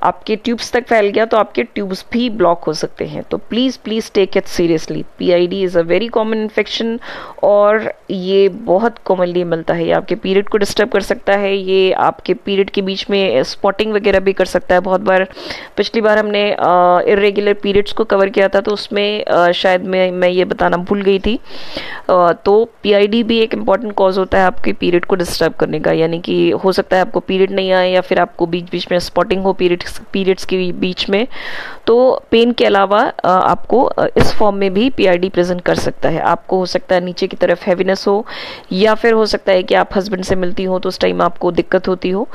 आपके ट्यूब्स तक फैल गया तो आपके ट्यूब्स भी ब्लॉक हो सकते हैं। तो please take it seriously. PID is a very common infection, और ये बहुत कॉमनली मिलता है। ये आपके पीरियड को डिस्टर्ब कर सकता है, ये आपके पीरियड के बीच में स्पॉटिंग वगैरह भी कर सकता है। बहुत बार पिछली बार हमने इरेगुलर पीरियड्स को कवर किया था, तो उसमें शायद मैं ये बताना भूल गई थी। तो PID भी एक इम्पॉर्टेंट कॉज होता है आपके पीरियड को डिस्टर्ब करने का, यानी कि हो सकता है आपको पीरियड नहीं आए, या फिर आपको बीच बीच में स्पॉटिंग हो पीरियड्स के बीच में। तो पेन के अलावा आपको इस फॉर्म में भी PID प्रेजेंट कर सकता है। आपको हो सकता है नीचे की तरफ हैवीनेस हो, या फिर हो सकता है कि आप हस्बैंड से मिलती हो तो उस टाइम आपको दिक्कत होती हो।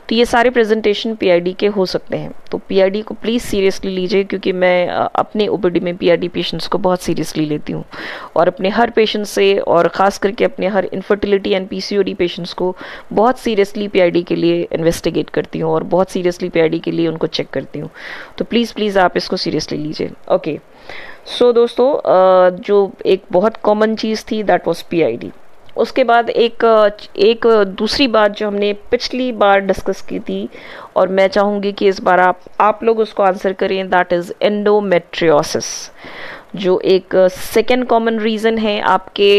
तो ये सारे प्रेजेंटेशन PID के हो सकते हैं। तो PID को प्लीज़ सीरियसली लीजिए, क्योंकि मैं अपने OPD में PID पेशेंट्स को बहुत सीरियसली लेती हूँ, और अपने हर पेशेंट से, और ख़ास करके अपने हर इनफर्टिलिटी एंड PCOD पेशेंट्स को बहुत सीरियसली PID के लिए इन्वेस्टिगेट करती हूँ, और बहुत सीरियसली PID के लिए उनको चेक करती हूँ। तो प्लीज़ आप इसको सीरियसली लीजिए। ओके, सो दोस्तों, जो एक बहुत कॉमन चीज़ थी दैट वाज पीआईडी। उसके बाद एक दूसरी बात जो हमने पिछली बार डिस्कस की थी और मैं चाहूँगी कि इस बार आप लोग उसको आंसर करें, दैट इज़ एंडोमेट्रियोसिस, जो एक सेकेंड कॉमन रीज़न है आपके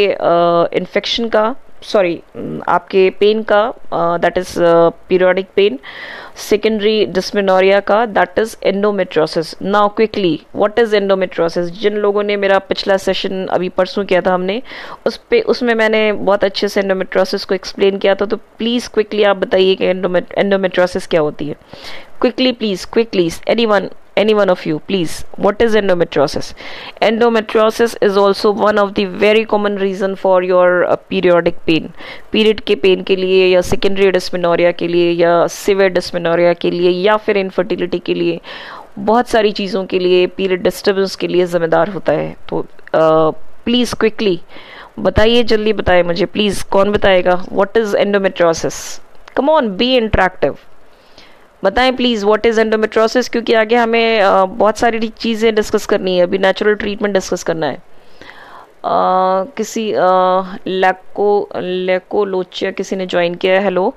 इन्फेक्शन का, सॉरी आपके पेन का, that is periodic pain, secondary dysmenorrhoea का, that is endometriosis. Now quickly, what is endometriosis? जिन लोगों ने मेरा पिछला सेशन अभी परसों किया था हमने, उसमें मैंने बहुत अच्छे से एंडोमेट्रियोसिस को एक्सप्लेन किया था। तो प्लीज़ क्विकली आप बताइए कि एंडोमेट्रियोसिस क्या होती है। Quickly, please, quickly, any one of you, please, what is endometriosis? Endometriosis is also one of the very common reason for your periodic pain, period के पेन के लिए, या सेकेंडरी डिस्मेनोरिया के लिए, या सिवियर डिस्मेनोरिया के लिए, या फिर इनफर्टिलिटी के लिए, बहुत सारी चीज़ों के लिए, पीरियड डिस्टर्बेंस के लिए ज़िम्मेदार होता है। तो प्लीज़ क्विकली बताइए, जल्दी बताइए मुझे प्लीज़, कौन बताएगा? What is endometriosis? Come on, be interactive, बताएं प्लीज़ व्हाट इज़ एंडोमेट्रियोसिस, क्योंकि आगे हमें बहुत सारी चीज़ें डिस्कस करनी है। अभी नेचुरल ट्रीटमेंट डिस्कस करना है। किसी लैकोलोचिया किसी ने ज्वाइन किया है। हेलो,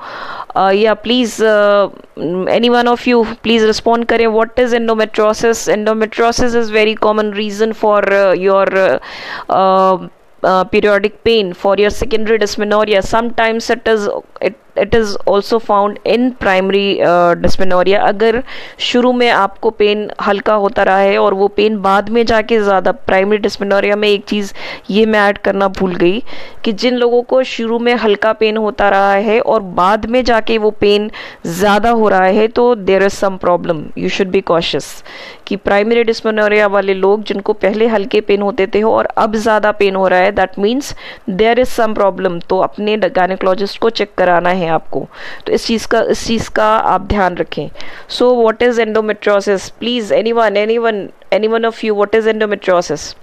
या please any one of you please respond करें, what is endometriosis? Endometriosis is very common reason for your periodic pain, for your secondary dysmenorrhea. Sometimes it is also found in primary dysmenorrhea। अगर शुरू में आपको pen हल्का होता रहा है और वो पेन बाद में जाके ज़्यादा, प्राइमरी डिस्मेनोरिया में एक चीज़ ये मैं ऐड करना भूल गई कि जिन लोगों को शुरू में हल्का पेन होता रहा है और बाद में जाके वो पेन ज़्यादा हो रहा है, तो there is some problem, you should be cautious. कि प्राइमरी डिस्मेनोरिया वाले लोग जिनको पहले हल्के पेन होते थे और अब ज़्यादा पेन हो रहा है, that means there is some problem. तो अपने गायनेकोलॉजिस्ट को चेक कराना है आपको। तो इस चीज़ का आप ध्यान रखें। So what is endometriosis? Please any one of you, what is endometriosis?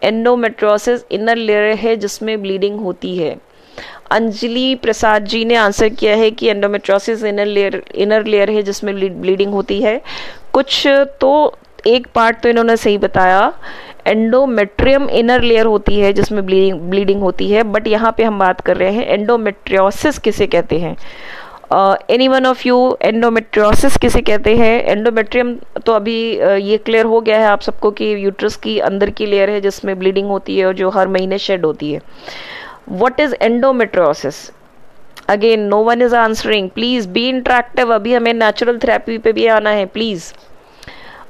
Endometriosis inner layer है जिसमें ब्लीडिंग होती है। अंजलि प्रसाद जी ने आंसर किया है कि एंडोमेट्रियोसिस इनर लेयर है जिसमें ब्लीडिंग होती है। कुछ तो एक पार्ट तो इन्होंने सही बताया, एंडोमेट्रियम इनर लेयर होती है जिसमें ब्लीडिंग होती है, बट यहाँ पे हम बात कर रहे हैं एंडोमेट्रियोसिस किसे कहते हैं। Any one of you, endometriosis किसे कहते हैं? एंडोमेट्रियम तो अभी ये क्लियर हो गया है आप सबको कि यूट्रस की अंदर की लेयर है जिसमें ब्लीडिंग होती है और जो हर महीने शेड होती है। What is endometriosis? Again no one is answering, please be interactive. अभी हमें नेचुरल थेरेपी पे भी आना है, प्लीज।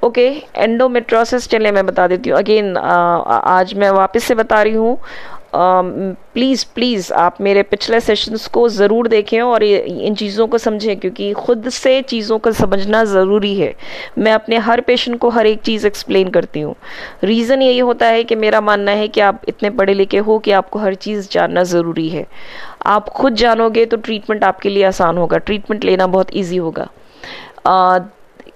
ओके, एंडोमेट्रियोसिस चलिए मैं बता देती हूँ। अगेन आज मैं वापस से बता रही हूँ, प्लीज़ आप मेरे पिछले सेशंस को ज़रूर देखें और इन चीज़ों को समझें, क्योंकि ख़ुद से चीज़ों को समझना ज़रूरी है। मैं अपने हर पेशेंट को हर एक चीज़ एक्सप्लेन करती हूँ। रीज़न यही होता है कि मेरा मानना है कि आप इतने पढ़े लिखे हो कि आपको हर चीज़ जानना ज़रूरी है। आप खुद जानोगे तो ट्रीटमेंट आपके लिए आसान होगा, ट्रीटमेंट लेना बहुत ईजी होगा।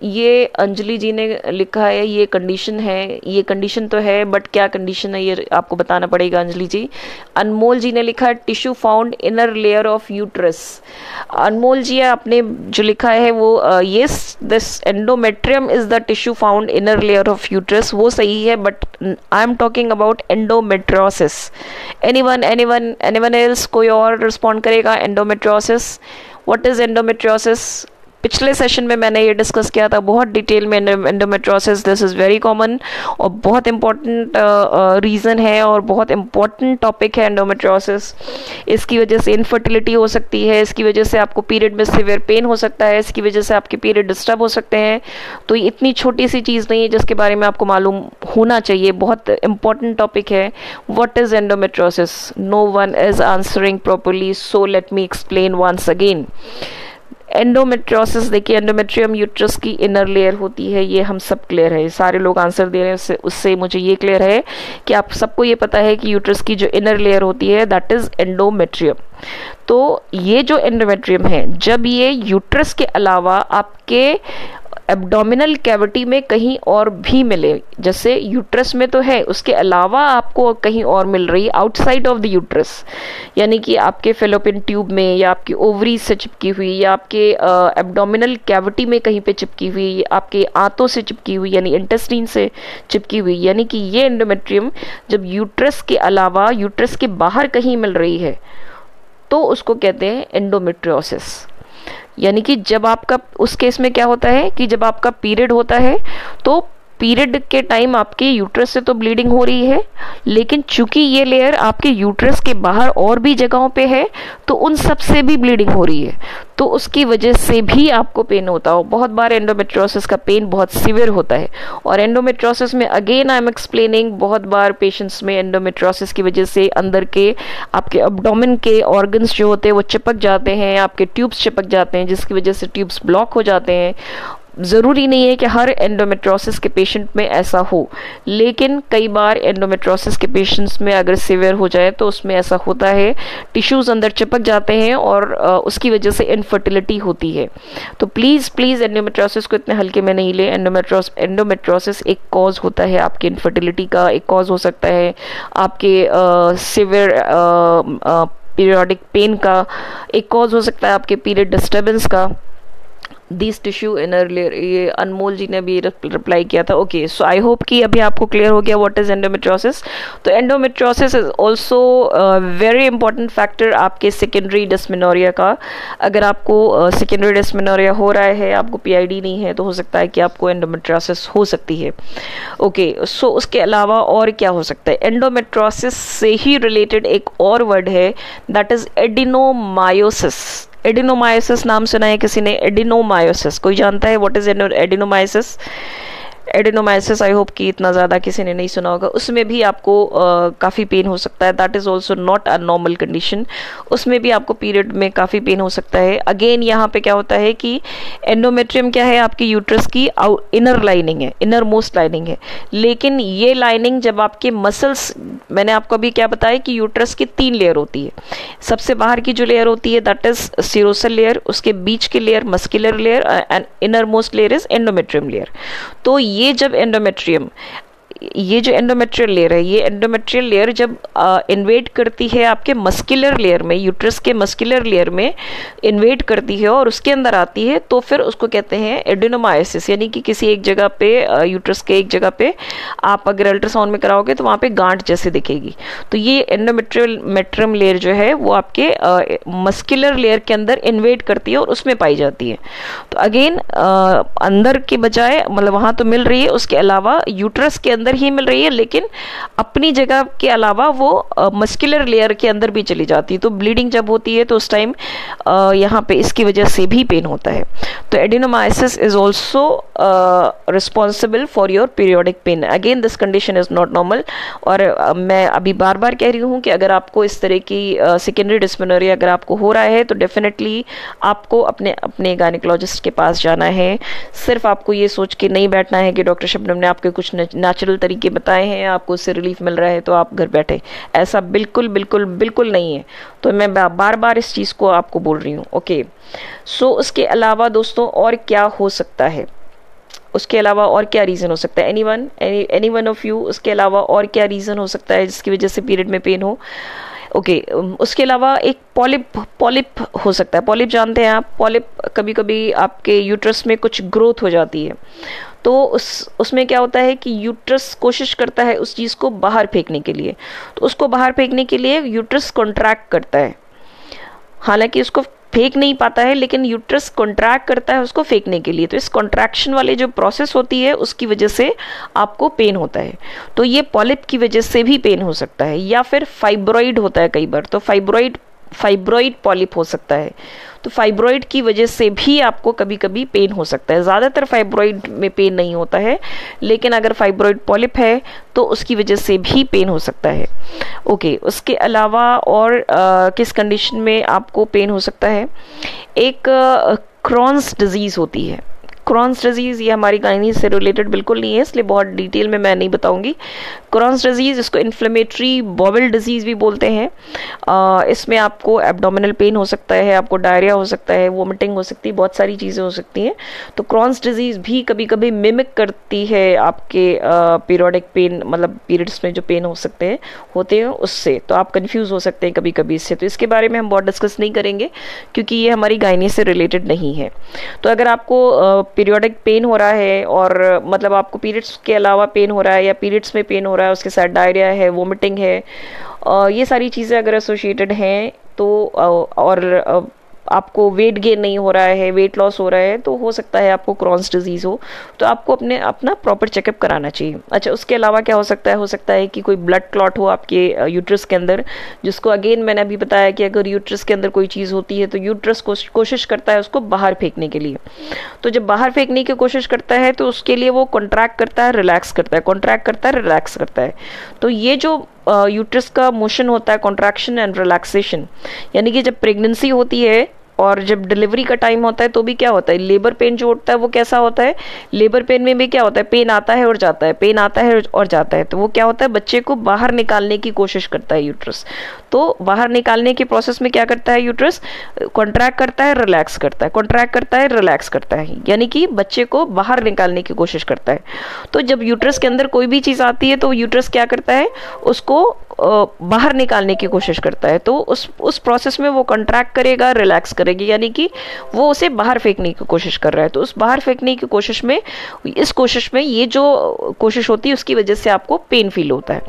ये अंजलि जी ने लिखा है ये कंडीशन है, ये कंडीशन तो है बट क्या कंडीशन है ये आपको बताना पड़ेगा अंजलि जी। अनमोल जी ने लिखा है tissue found inner layer of uterus. Anmol ji आपने जो लिखा है वो yes, this endometrium is the tissue found inner layer of uterus, वो सही है, but I am talking about endometriosis. Anyone else कोई और रिस्पॉन्ड करेगा? Endometriosis, what is endometriosis? पिछले सेशन में मैंने ये डिस्कस किया था बहुत डिटेल में। Endometriosis this is very common और बहुत इंपॉर्टेंट रीज़न है और बहुत इंपॉर्टेंट टॉपिक है एंडोमेट्रियोसिस। इसकी वजह से इनफर्टिलिटी हो सकती है, इसकी वजह से आपको पीरियड में सिवियर पेन हो सकता है, इसकी वजह से आपके पीरियड डिस्टर्ब हो सकते हैं। तो ये इतनी छोटी सी चीज़ नहीं है जिसके बारे में आपको मालूम होना चाहिए, बहुत इंपॉर्टेंट टॉपिक है। What is endometriosis? No one is answering properly, so let me explain once again. Endometriosis देखिए, एंडोमेट्रियम यूट्रस की इनर लेयर होती है, ये हम सब क्लियर है, सारे लोग आंसर दे रहे हैं, उससे मुझे ये क्लियर है कि आप सबको ये पता है कि यूट्रस की जो इनर लेयर होती है दैट इज एंडोमेट्रियम। तो ये जो एंडोमेट्रियम है, जब ये यूट्रस के अलावा आपके एब्डोमिनल कैविटी में कहीं और भी मिले, जैसे यूट्रस में तो है, उसके अलावा आपको कहीं और मिल रही है आउटसाइड ऑफ द यूट्रस, यानी कि आपके फेलोपियन ट्यूब में या आपकी ओवरीज से चिपकी हुई या आपके एब्डोमिनल कैविटी में कहीं पे चिपकी हुई, आपके आंतों से चिपकी हुई यानी इंटेस्टाइन से चिपकी हुई, यानी कि ये एंडोमेट्रियम जब यूट्रस के अलावा यूट्रस के बाहर कहीं मिल रही है तो उसको कहते हैं एंडोमेट्रियोसिस। यानी कि जब आपका, उस केस में क्या होता है कि जब आपका पीरियड होता है तो पीरियड के टाइम आपके यूट्रस से तो ब्लीडिंग हो रही है, लेकिन चूंकि ये लेयर आपके यूट्रस के बाहर और भी जगहों पे है तो उन सब से भी ब्लीडिंग हो रही है, तो उसकी वजह से भी आपको पेन होता हो। बहुत बार एंडोमेट्रियोसिस का पेन बहुत सीवियर होता है, और एंडोमेट्रियोसिस में अगेन आई एम एक्सप्लेनिंग, बहुत बार पेशेंट्स में एंडोमेट्रियोसिस की वजह से अंदर के आपके एब्डोमेन के ऑर्गन्स जो होते हैं वो चिपक जाते हैं, आपके ट्यूब्स चिपक जाते हैं, जिसकी वजह से ट्यूब्स ब्लॉक हो जाते हैं। ज़रूरी नहीं है कि हर एंडोमेट्रोसिस के पेशेंट में ऐसा हो, लेकिन कई बार एंडोमेट्रोसिस के पेशेंट्स में अगर सीवियर हो जाए तो उसमें ऐसा होता है, टिश्यूज़ अंदर चिपक जाते हैं और उसकी वजह से इनफर्टिलिटी होती है। तो प्लीज़ प्लीज़ एंडोमेट्रोसिस को इतने हल्के में नहीं ले। एंडोमेट्रोसिस एक कॉज होता है आपकी इनफर्टिलिटी का, एक कॉज हो सकता है आपके सीवियर पीरियोडिक पेन का, एक कॉज हो सकता है आपके पीरियड डिस्टर्बेंस का। दिस टिश्यू इनर लेयर, ये अनमोल जी ने भी रिप्लाई किया था। ओके, सो आई होप कि अभी आपको क्लियर हो गया व्हाट इज एंडोमेट्रियोसिस। तो endometriosis is also very important factor आपके सेकेंडरी डिस्मेनोरिया का। अगर आपको सेकेंडरी डिस्मेनोरिया हो रहा है, आपको पीआईडी नहीं है, तो हो सकता है कि आपको एंडोमेट्रियोसिस हो सकती है। ओके, सो उसके अलावा और क्या हो सकता है? एंडोमेट्रियोसिस से ही रिलेटेड एक और वर्ड है, दैट इज एडिनोमायोसिस। एडिनोमायोसिस नाम सुना है किसी ने? एडिनोमायोसिस कोई जानता है what is adenomyosis? Adenomyosis I hope कि इतना ज़्यादा किसी ने नहीं सुना होगा। उसमें भी आपको काफ़ी पेन हो सकता है। That is also not a normal condition. उसमें भी आपको पीरियड में काफ़ी पेन हो सकता है। अगेन यहाँ पे क्या होता है कि एंडोमेट्रियम क्या है? आपकी यूट्रस की इनर लाइनिंग है, इनर मोस्ट लाइनिंग है। लेकिन ये लाइनिंग जब आपके मसल्स, मैंने आपको अभी क्या बताया कि यूट्रस की 3 लेयर होती है। सबसे बाहर की जो लेयर होती है दैट इज सीरोसल लेयर, उसके बीच की layer muscular layer, and inner most layer is endometrium layer. तो ये जब एंडोमेट्रियम, ये जो एंडोमेट्रियल लेयर है, ये एंडोमेट्रियल लेयर जब इन्वेट करती है आपके मस्कुलर लेयर में, यूट्रस के मस्कुलर लेयर में इन्वेट करती है और उसके अंदर आती है, तो फिर उसको कहते हैं एडिनोमायोसिस। यानी कि किसी एक जगह पे यूट्रस के एक जगह पे आप अगर अल्ट्रासाउंड में कराओगे तो वहाँ पे गांठ जैसे दिखेगी। तो ये एंडोमेट्रियम लेयर जो है वो आपके मस्कुलर लेयर के अंदर इन्वेट करती है और उसमें पाई जाती है। तो अगेन अंदर के बजाय, मतलब वहाँ तो मिल रही है, उसके अलावा यूट्रस के अंदर ही मिल रही है, लेकिन अपनी जगह के अलावा वो मस्कुलर लेयर के अंदर भी चली जाती है। तो ब्लीडिंग जब होती है तो उस टाइम यहाँ पे इसकी वजह से भी पेन होता है। तो adenomyosis is also responsible for your periodic pain. Again this condition is not normal. और मैं अभी बार बार कह रही हूँ कि अगर आपको इस तरह की सेकेंडरी डिस्मेनोरिया अगर आपको हो रहा है तो डेफिनेटली आपको अपने गायनेकोलॉजिस्ट के पास जाना है। सिर्फ आपको ये सोच के नहीं बैठना है कि डॉक्टर शबनम ने आपके कुछ नेचुरल तरीके बताए हैं, आपको उससे रिलीफ मिल रहा है तो आप घर बैठे, ऐसा बिल्कुल बिल्कुल बिल्कुल नहीं है। तो मैं बार बार इस चीज़ को आपको बोल रही हूँ। ओके, सो उसके अलावा दोस्तों और क्या हो सकता है? उसके अलावा और क्या रीज़न हो सकता है? एनी वन ऑफ यू, उसके अलावा और क्या रीज़न हो सकता है जिसकी वजह से पीरियड में पेन हो? ओके, उसके अलावा एक पॉलिप हो सकता है। पॉलिप जानते हैं आप? पॉलिप कभी कभी आपके यूट्रस में कुछ ग्रोथ हो जाती है, तो उसमें क्या होता है कि यूट्रस कोशिश करता है उस चीज़ को बाहर फेंकने के लिए। तो उसको बाहर फेंकने के लिए यूट्रस कॉन्ट्रैक्ट करता है, हालांकि उसको फेंक नहीं पाता है, लेकिन यूट्रस कॉन्ट्रैक्ट करता है उसको फेंकने के लिए। तो इस कॉन्ट्रैक्शन वाली जो प्रोसेस होती है उसकी वजह से आपको पेन होता है। तो ये पॉलिप की वजह से भी पेन हो सकता है, या फिर फाइब्रॉइड होता है कई बार, तो फाइब्रॉइड पॉलिप हो सकता है। तो फाइब्रॉइड की वजह से भी आपको कभी कभी पेन हो सकता है। ज़्यादातर फाइब्रॉइड में पेन नहीं होता है, लेकिन अगर फाइब्रॉइड पॉलिप है तो उसकी वजह से भी पेन हो सकता है। ओके, उसके अलावा और किस कंडीशन में आपको पेन हो सकता है? एक क्रॉन्स डिजीज़ होती है। क्रॉन्स डिजीज़ ये हमारी गायनी से रिलेटेड बिल्कुल नहीं है, इसलिए बहुत डिटेल में मैं नहीं बताऊंगी। क्रॉन्स डिजीज़, इसको इन्फ्लेमेटरी बॉवल डिजीज़ भी बोलते हैं। इसमें आपको एब्डोमिनल पेन हो सकता है, आपको डायरिया हो सकता है, वोमिटिंग हो सकती है, बहुत सारी चीज़ें हो सकती हैं। तो क्रॉन्स डिजीज़ भी कभी कभी मिमिक करती है आपके पीरियोडिक पेन, मतलब पीरियड्स में जो पेन हो सकते हैं होते हैं उससे, तो आप कंफ्यूज हो सकते हैं कभी कभी इससे। तो इसके बारे में हम बहुत डिस्कस नहीं करेंगे क्योंकि ये हमारी गायनी से रिलेटेड नहीं है। तो अगर आपको पीरियोडिक पेन हो रहा है और मतलब आपको पीरियड्स के अलावा पेन हो रहा है या पीरियड्स में पेन हो रहा है, उसके साथ डायरिया है, वोमिटिंग है, ये सारी चीज़ें अगर एसोसिएटेड हैं तो और आपको वेट गेन नहीं हो रहा है, वेट लॉस हो रहा है, तो हो सकता है आपको क्रॉन्स डिजीज़ हो, तो आपको अपना प्रॉपर चेकअप कराना चाहिए। अच्छा, उसके अलावा क्या हो सकता है कि कोई ब्लड क्लॉट हो आपके यूट्रस के अंदर, जिसको अगेन मैंने अभी बताया कि अगर यूट्रस के अंदर कोई चीज़ होती है तो यूट्रस कोशिश करता है उसको बाहर फेंकने के लिए। तो जब बाहर फेंकने की कोशिश करता है तो उसके लिए वो कॉन्ट्रैक्ट करता है, रिलैक्स करता है, कॉन्ट्रैक्ट करता है, रिलैक्स करता है। तो ये जो यूट्रस का मोशन होता है, कॉन्ट्रैक्शन एंड रिलैक्सेशन, यानी कि जब प्रेगनेंसी होती है और जब डिलीवरी का टाइम होता है तो भी क्या होता है, लेबर पेन जो होता है वो कैसा होता है, लेबर पेन में भी क्या होता है, पेन आता है और जाता है, पेन आता है और जाता है। तो वो क्या होता है, बच्चे को बाहर निकालने की कोशिश करता है यूट्रस। तो बाहर निकालने के प्रोसेस में क्या करता है यूट्रस, कॉन्ट्रैक्ट करता है, रिलैक्स करता है, कॉन्ट्रैक्ट करता है, रिलैक्स करता है, यानी कि बच्चे को बाहर निकालने की कोशिश करता है। तो जब यूट्रस के अंदर कोई भी चीज़ आती है तो यूट्रस क्या करता है, उसको बाहर निकालने की कोशिश करता है। तो उस प्रोसेस में वो कॉन्ट्रैक्ट करेगा, रिलैक्स करेगी, यानी कि वो उसे बाहर फेंकने की कोशिश कर रहा है। तो उस बाहर फेंकने की कोशिश में, इस कोशिश में ये जो कोशिश होती है उसकी वजह से आपको पेन फील होता है।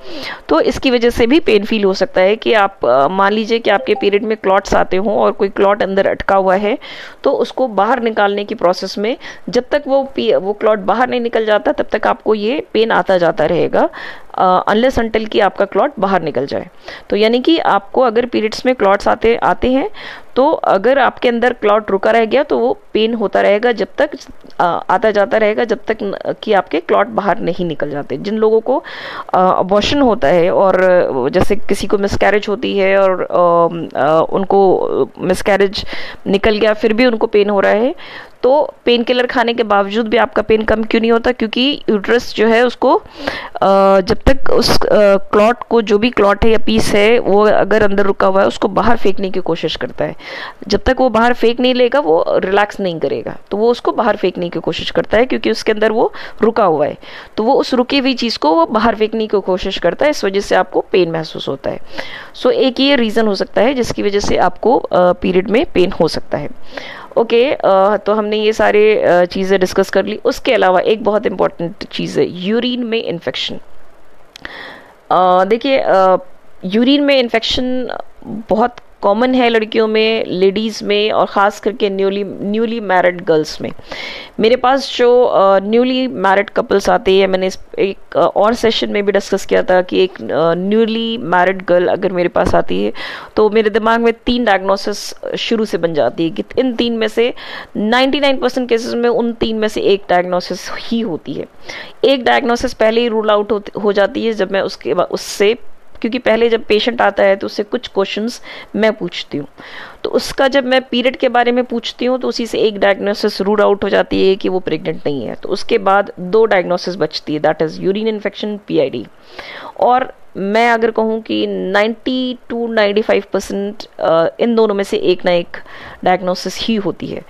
तो इसकी वजह से भी पेन फील हो सकता है कि आप मान लीजिए कि आपके पीरियड में क्लॉट्स आते हों और कोई क्लॉट अंदर अटका हुआ है, तो उसको बाहर निकालने की प्रोसेस में जब तक वो क्लॉट बाहर नहीं निकल जाता तब तक आपको ये पेन आता जाता रहेगा, अनलेस अनटिल कि आपका क्लॉट बाहर निकल जाए। तो यानी कि आपको अगर पीरियड्स में क्लॉट्स आते हैं तो अगर आपके अंदर क्लॉट रुका रह गया तो वो पेन होता रहेगा जब तक आता जाता रहेगा, जब तक कि आपके क्लॉट बाहर नहीं निकल जाते। जिन लोगों को अबॉर्शन होता है और जैसे किसी को मिसकैरेज होती है और उनको मिसकैरेज निकल गया फिर भी उनको पेन हो रहा है, तो पेन किलर खाने के बावजूद भी आपका पेन कम क्यों नहीं होता, क्योंकि यूट्रस जो है उसको जब तक उस क्लॉट को, जो भी क्लॉट है या पीस है, वो अगर अंदर रुका हुआ है उसको बाहर फेंकने की कोशिश करता है। जब तक वो बाहर फेंक नहीं लेगा वो रिलैक्स नहीं करेगा, तो वो उसको बाहर फेंकने की कोशिश करता है क्योंकि उसके अंदर वो रुका हुआ है। तो वो उस रुकी हुई चीज़ को वो बाहर फेंकने की कोशिश करता है, इस वजह से आपको पेन महसूस होता है। सो एक ये रीज़न हो सकता है जिसकी वजह से आपको पीरियड में पेन हो सकता है। ओके, तो हमने ये सारे चीज़ें डिस्कस कर ली। उसके अलावा एक बहुत इंपॉर्टेंट चीज़ है यूरिन में इन्फेक्शन। देखिए, यूरिन में इन्फेक्शन बहुत कॉमन है लड़कियों में, लेडीज़ में, और ख़ास करके न्यूली मैरिड गर्ल्स में। मेरे पास जो न्यूली मैरिड कपल्स आते हैं, मैंने एक और सेशन में भी डिस्कस किया था कि एक न्यूली मैरिड गर्ल अगर मेरे पास आती है तो मेरे दिमाग में 3 डायग्नोसिस शुरू से बन जाती है कि इन 3 में से 99% केसेस में उन 3 में से एक डायग्नोसिस ही होती है। एक डायग्नोसिस पहले ही रूल आउट हो जाती है जब मैं उससे, क्योंकि पहले जब पेशेंट आता है तो उससे कुछ क्वेश्चंस मैं पूछती हूँ, तो उसका जब मैं पीरियड के बारे में पूछती हूँ तो उसी से एक डायग्नोसिस रूल आउट हो जाती है कि वो प्रेग्नेंट नहीं है। तो उसके बाद 2 डायग्नोसिस बचती है, that is urine infection, PID। और मैं अगर कहूँ कि 90 to 95% इन दोनों में से एक ना एक डायग्नोसिस ही होती है।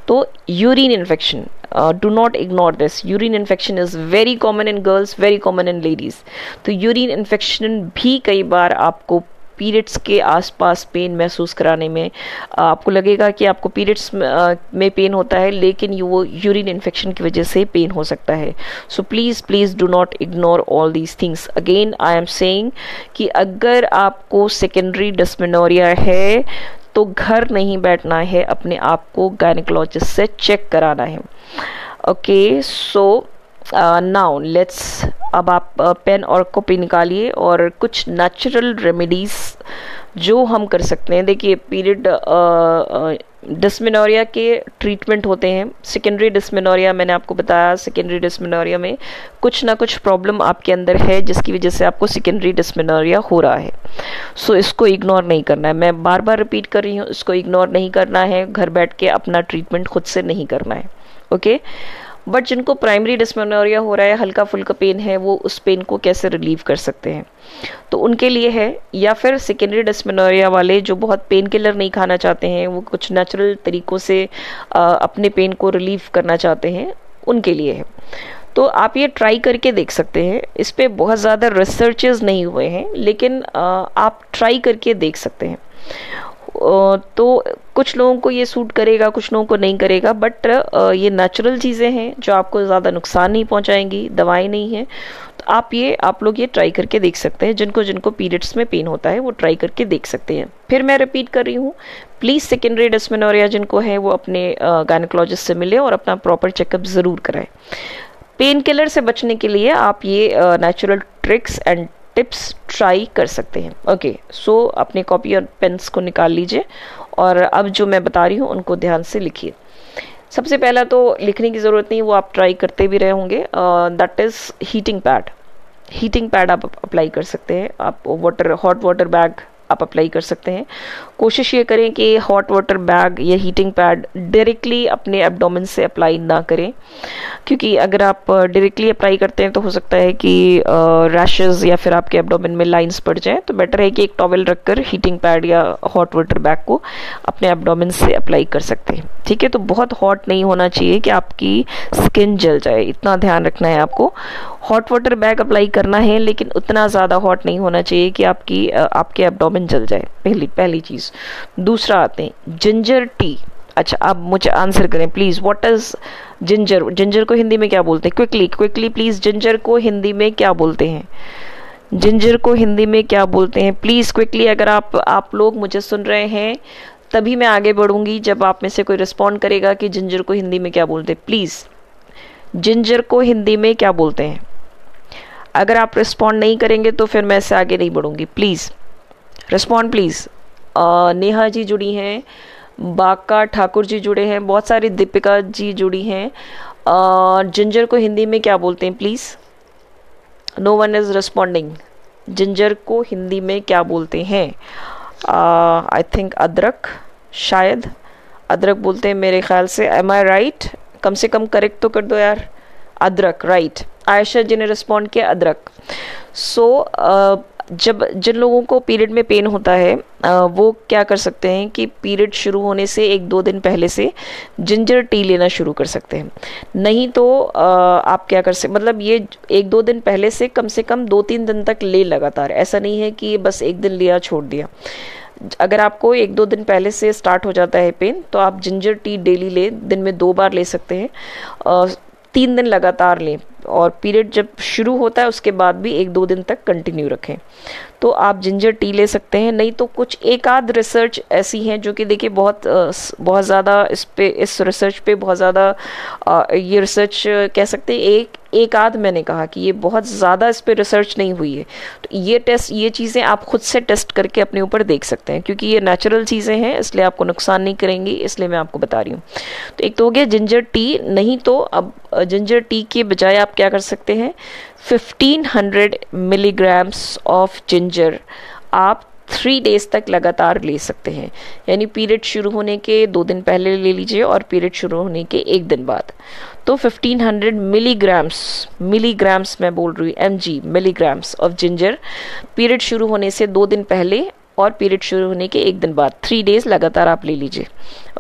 तो urine infection, do not ignore this, urine infection is very common in girls, very common in ladies. तो यूरिन इन्फेक्शन भी कई बार आपको पीरियड्स के आसपास पेन महसूस कराने में, आपको लगेगा कि आपको पीरियड्स में पेन होता है लेकिन वो यूरिन इन्फेक्शन की वजह से पेन हो सकता है। So please do not ignore all these things. Again I am saying कि अगर आपको सेकेंडरी डिस्मेनोरिया है तो घर नहीं बैठना है, अपने आप को गायनेकोलॉजिस्ट से चेक कराना है। ओके, सो नाउ लेट्स, अब आप पेन और कॉपी निकालिए और कुछ नेचुरल रेमेडीज़ जो हम कर सकते हैं। देखिए, पीरियड डिस्मेनोरिया के ट्रीटमेंट होते हैं। सेकेंडरी डिस्मेनोरिया, मैंने आपको बताया, सेकेंडरी डिस्मेनोरिया में कुछ ना कुछ प्रॉब्लम आपके अंदर है जिसकी वजह से आपको सेकेंडरी डिस्मेनोरिया हो रहा है। सो इसको इग्नोर नहीं करना है, मैं बार बार रिपीट कर रही हूँ, इसको इग्नोर नहीं करना है, घर बैठ के अपना ट्रीटमेंट खुद से नहीं करना है। ओके। बट जिनको प्राइमरी डिस्मेनोरिया हो रहा है, हल्का फुल्का पेन है, वो उस पेन को कैसे रिलीव कर सकते हैं, तो उनके लिए है। या फिर सेकेंडरी डिस्मेनोरिया वाले जो बहुत पेन किलर नहीं खाना चाहते हैं, वो कुछ नेचुरल तरीक़ों से अपने पेन को रिलीव करना चाहते हैं, उनके लिए है। तो आप ये ट्राई करके देख सकते हैं। इस पे बहुत ज़्यादा रिसर्चेस नहीं हुए हैं, लेकिन आप ट्राई करके देख सकते हैं। तो कुछ लोगों को ये सूट करेगा, कुछ लोगों को नहीं करेगा, बट ये नेचुरल चीज़ें हैं जो आपको ज़्यादा नुकसान नहीं पहुंचाएंगी, दवाई नहीं है। तो आप लोग ये ट्राई करके देख सकते हैं। जिनको जिनको पीरियड्स में पेन होता है वो ट्राई करके देख सकते हैं। फिर मैं रिपीट कर रही हूँ, प्लीज़ सेकेंडरी डिस्मेनोरिया जिनको है वो अपने गायनेकोलॉजिस्ट से मिले और अपना प्रॉपर चेकअप ज़रूर कराएं। पेन किलर से बचने के लिए आप ये natural tricks and tips try कर सकते हैं। ओके, सो अपने कॉपी और पेन्स को निकाल लीजिए और अब जो मैं बता रही हूँ उनको ध्यान से लिखिए। सबसे पहला तो लिखने की ज़रूरत नहीं, वो आप ट्राई करते भी रहे होंगे। That is heating pad. Heating pad आप अप्लाई कर सकते हैं। आप हॉट वाटर बैग आप अप्लाई कर सकते हैं। कोशिश ये करें कि हॉट वाटर बैग या हीटिंग पैड डायरेक्टली अपने एब्डोमेन से अप्लाई ना करें, क्योंकि अगर आप डायरेक्टली अप्लाई करते हैं तो हो सकता है कि रैशेस या फिर आपके एब्डोमेन में लाइंस पड़ जाएं। तो बेटर है कि एक टॉवल रखकर हीटिंग पैड या हॉट वाटर बैग को अपने एब्डोमेन से अप्लाई कर सकते हैं। ठीक है, तो बहुत हॉट नहीं होना चाहिए कि आपकी स्किन जल जाए, इतना ध्यान रखना है आपको। हॉट वाटर बैग अप्लाई करना है, लेकिन उतना ज़्यादा हॉट नहीं होना चाहिए कि आपके एब्डोमेन जल जाए। पहली चीज़। दूसरा आते हैं जिंजर टी। अच्छा, आप मुझे आंसर करें please, what is ginger? Ginger को हिंदी में क्या बोलते हैं? क्विकली प्लीज़, जिंजर को हिंदी में क्या बोलते हैं? जिंजर को हिंदी में क्या बोलते हैं? Please quickly. अगर आप लोग मुझे सुन रहे हैं तभी मैं आगे बढ़ूंगी, जब आप में से कोई रिस्पॉन्ड करेगा कि जिंजर को हिंदी में क्या बोलते हैं। प्लीज़, जिंजर को हिंदी में क्या बोलते हैं? अगर आप रिस्पॉन्ड नहीं करेंगे तो फिर मैं इससे आगे नहीं बढ़ूंगी। Please respond please. Neha ji जुड़ी हैं, बाका ठाकुर जी जुड़े हैं, बहुत सारी दीपिका जी जुड़ी हैं। जिंजर को हिंदी में क्या बोलते हैं? Please, no one is responding. Ginger को हिंदी में क्या बोलते हैं? आई थिंक अदरक, शायद अदरक बोलते हैं मेरे ख्याल से। एम आई राइट? कम से कम करेक्ट तो कर दो यार। अदरक, राइट। आयशा जी ने रिस्पॉन्ड किया अदरक। सो जब जिन लोगों को पीरियड में पेन होता है वो क्या कर सकते हैं कि पीरियड शुरू होने से 1-2 दिन पहले से जिंजर टी लेना शुरू कर सकते हैं। नहीं तो आप क्या कर सकते, मतलब ये 1-2 दिन पहले से कम 2-3 दिन तक ले लगातार। ऐसा नहीं है कि बस एक दिन लिया छोड़ दिया। अगर आपको 1-2 दिन पहले से स्टार्ट हो जाता है पेन, तो आप जिंजर टी डेली लें, दिन में 2 बार ले सकते हैं। 3 दिन लगातार लें और पीरियड जब शुरू होता है उसके बाद भी 1-2 दिन तक कंटिन्यू रखें, तो आप जिंजर टी ले सकते हैं। नहीं तो कुछ एक आध रिसर्च ऐसी हैं जो कि देखिए बहुत ज़्यादा इस रिसर्च पे बहुत ज़्यादा ये रिसर्च कह सकते हैं एक आध, मैंने कहा कि ये बहुत ज़्यादा इस पे रिसर्च नहीं हुई है। तो ये चीज़ें आप खुद से टेस्ट करके अपने ऊपर देख सकते हैं, क्योंकि ये नेचुरल चीज़ें हैं, इसलिए आपको नुकसान नहीं करेंगी, इसलिए मैं आपको बता रही हूँ। तो एक तो हो गया जिंजर टी। नहीं तो अब जिंजर टी के बजाय आप क्या कर सकते हैं, 1500 मिलीग्राम्स ऑफ जिंजर आप 3 डेज तक लगातार ले सकते हैं। यानी पीरियड शुरू होने के 2 दिन पहले ले लीजिए और पीरियड शुरू होने के 1 दिन बाद। तो 1500 मिलीग्राम्स मैं बोल रही हूँ, mg, milligrams of ginger period शुरू होने से 2 दिन पहले और पीरियड शुरू होने के 1 दिन बाद 3 डेज लगातार आप ले लीजिए।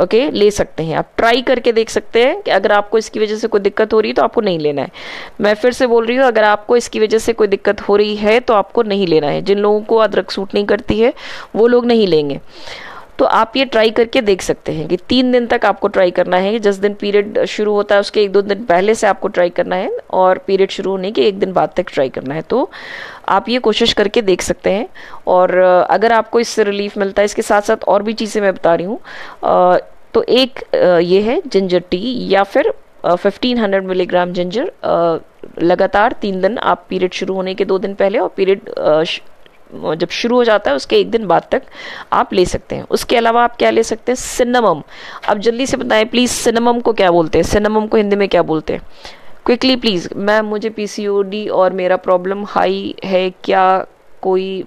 ओके, ले सकते हैं, आप ट्राई करके देख सकते हैं कि अगर आपको इसकी वजह से कोई दिक्कत हो रही है तो आपको नहीं लेना है। मैं फिर से बोल रही हूँ, अगर आपको इसकी वजह से कोई दिक्कत हो रही है तो आपको नहीं लेना है। जिन लोगों को अदरक सूट नहीं करती है वो लोग नहीं लेंगे। तो आप ये ट्राई करके देख सकते हैं कि 3 दिन तक आपको ट्राई करना है। जिस दिन पीरियड शुरू होता है उसके 1-2 दिन पहले से आपको ट्राई करना है और पीरियड शुरू होने के 1 दिन बाद तक ट्राई करना है। तो आप ये कोशिश करके देख सकते हैं और अगर आपको इससे रिलीफ मिलता है, इसके साथ साथ और भी चीज़ें मैं बता रही हूँ। तो एक ये है जिंजर टी, या फिर 1500 मिलीग्राम जिंजर लगातार 3 दिन आप पीरियड शुरू होने के 2 दिन पहले और पीरियड जब शुरू हो जाता है उसके 1 दिन बाद तक आप ले सकते हैं। उसके अलावा आप क्या ले सकते हैं, सिनेमम। अब जल्दी से बताएं प्लीज़, सिनेमम को क्या बोलते हैं? सिनेमम को हिंदी में क्या बोलते हैं? Quickly please. मैम मुझे PCOD और मेरा प्रॉब्लम हाई है, क्या कोई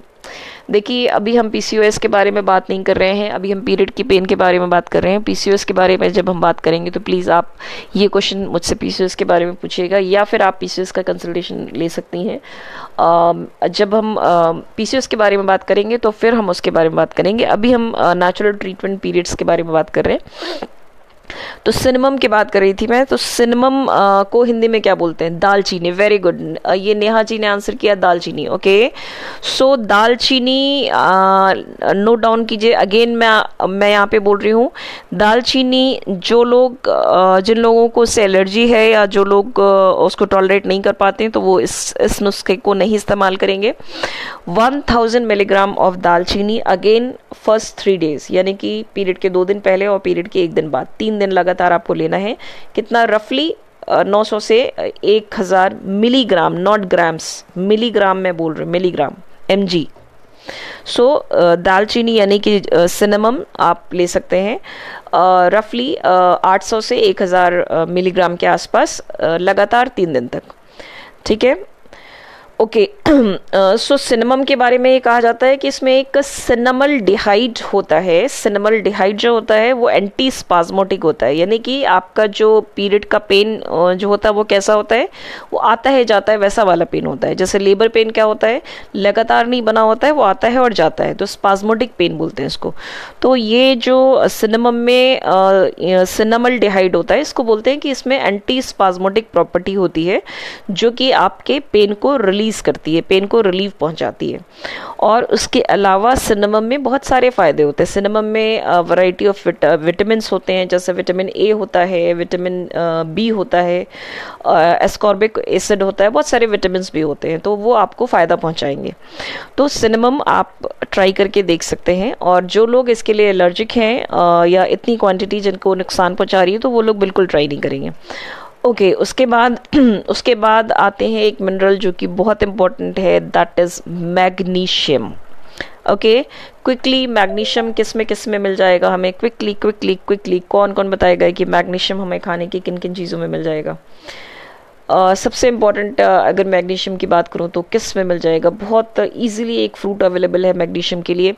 देखिए, अभी हम पीसीओएस के बारे में बात नहीं कर रहे हैं, अभी हम पीरियड की पेन के बारे में बात कर रहे हैं। पीसीओएस के बारे में जब हम बात करेंगे तो प्लीज़ आप ये क्वेश्चन मुझसे पीसीओएस के बारे में पूछिएगा, या फिर आप पीसीओएस का कंसल्टेशन ले सकती हैं। जब हम पीसीओएस के बारे में बात करेंगे तो फिर हम उसके बारे में बात करेंगे। अभी हम नेचुरल ट्रीटमेंट पीरियड्स के बारे में बात कर रहे हैं। तो सिनेमम की बात कर रही थी मैं। तो सिनेमम को हिंदी में क्या बोलते हैं? दालचीनी। वेरी गुड, ये नेहा जी ने आंसर किया, दालचीनी। ओके, सो दालचीनी नोट डाउन कीजिए। अगेन मैं यहाँ पे बोल रही हूँ, दालचीनी जो लोग जिन लोगों को उससे एलर्जी है या जो लोग उसको टॉलरेट नहीं कर पाते हैं तो वो इस नुस्खे को नहीं इस्तेमाल करेंगे। 1000 मिलीग्राम ऑफ दालचीनी अगेन फर्स्ट 3 डेज, यानी कि पीरियड के 2 दिन पहले और पीरियड के 1 दिन बाद, 3 दिन लगातार आपको लेना है। कितना? रफली 900 से 1000 मिलीग्राम, नॉट ग्राम्स, मिलीग्राम में बोल रहे, मिलीग्राम, mg। सो दालचीनी यानी कि सिनेमम आप ले सकते हैं रफली 800 से 1000 मिलीग्राम के आसपास लगातार 3 दिन तक। ठीक है, ओके। सो सिनेमम के बारे में ये कहा जाता है कि इसमें एक सिनेमल डिहाइड होता है। सिनेमल डिहाइड जो होता है वो एंटी स्पाज्मोटिक होता है, यानी कि आपका जो पीरियड का पेन जो होता है वो कैसा होता है? वो आता है जाता है, वैसा वाला पेन होता है। जैसे लेबर पेन क्या होता है? लगातार नहीं बना होता है, वो आता है और जाता है, तो स्पाज्मोटिक पेन बोलते हैं इसको। तो ये जो सिनेमम में सिनेमल डिहाइड होता है, इसको बोलते हैं कि इसमें एंटी स्पाज्मोटिक प्रॉपर्टी होती है जो कि आपके पेन को रिलीज करती है, पेन को रिलीफ पहुंचाती है। और उसके अलावा सिनेमम में बहुत सारे फायदे होते हैं। सिनेमम में वैरायटी ऑफ विटामिन होते हैं, जैसे विटामिन ए होता है, विटामिन बी होता है, एस्कॉर्बिक एसिड होता है, बहुत सारे विटामिन भी होते हैं, तो वो आपको फ़ायदा पहुंचाएंगे। तो सिनेमम आप ट्राई करके देख सकते हैं। और जो लोग इसके लिए एलर्जिक हैं या इतनी क्वांटिटी जिनको नुकसान पहुंचा रही है, तो वो लोग बिल्कुल ट्राई नहीं करेंगे। ओके, उसके बाद आते हैं एक मिनरल जो कि बहुत इंपॉर्टेंट है, that is magnesium. Okay, quickly magnesium किस में मिल जाएगा हमें? क्विकली कौन कौन बताएगा कि मैग्नीशियम हमें खाने की किन किन चीज़ों में मिल जाएगा? सबसे इम्पॉर्टेंट अगर मैग्नीशियम की बात करूं तो किस में मिल जाएगा? बहुत इजीली एक फ्रूट अवेलेबल है मैग्नीशियम के लिए।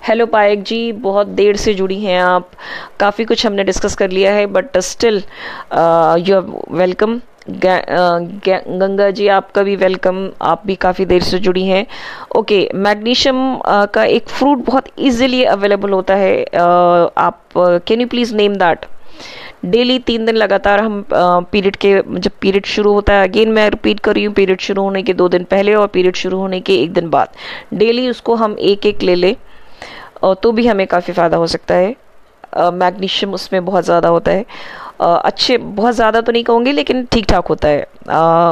हेलो पायक जी, बहुत देर से जुड़ी हैं आप, काफ़ी कुछ हमने डिस्कस कर लिया है, but still you are welcome. Ganga ji आपका भी वेलकम, आप भी काफ़ी देर से जुड़ी हैं। ओके, मैग्नीशियम का एक फ्रूट बहुत इजीली अवेलेबल होता है। आप can you please name that? Daily 3 दिन लगातार हम पीरियड के, जब पीरियड शुरू होता है, अगेन मैं रिपीट कर रही हूँ, पीरियड शुरू होने के 2 दिन पहले और पीरियड शुरू होने के 1 दिन बाद, डेली उसको हम एक ले लें तो भी हमें काफ़ी फ़ायदा हो सकता है। मैग्नीशियम उसमें बहुत ज़्यादा होता है। अच्छे, बहुत ज़्यादा तो नहीं कहूँगी लेकिन ठीक ठाक होता है।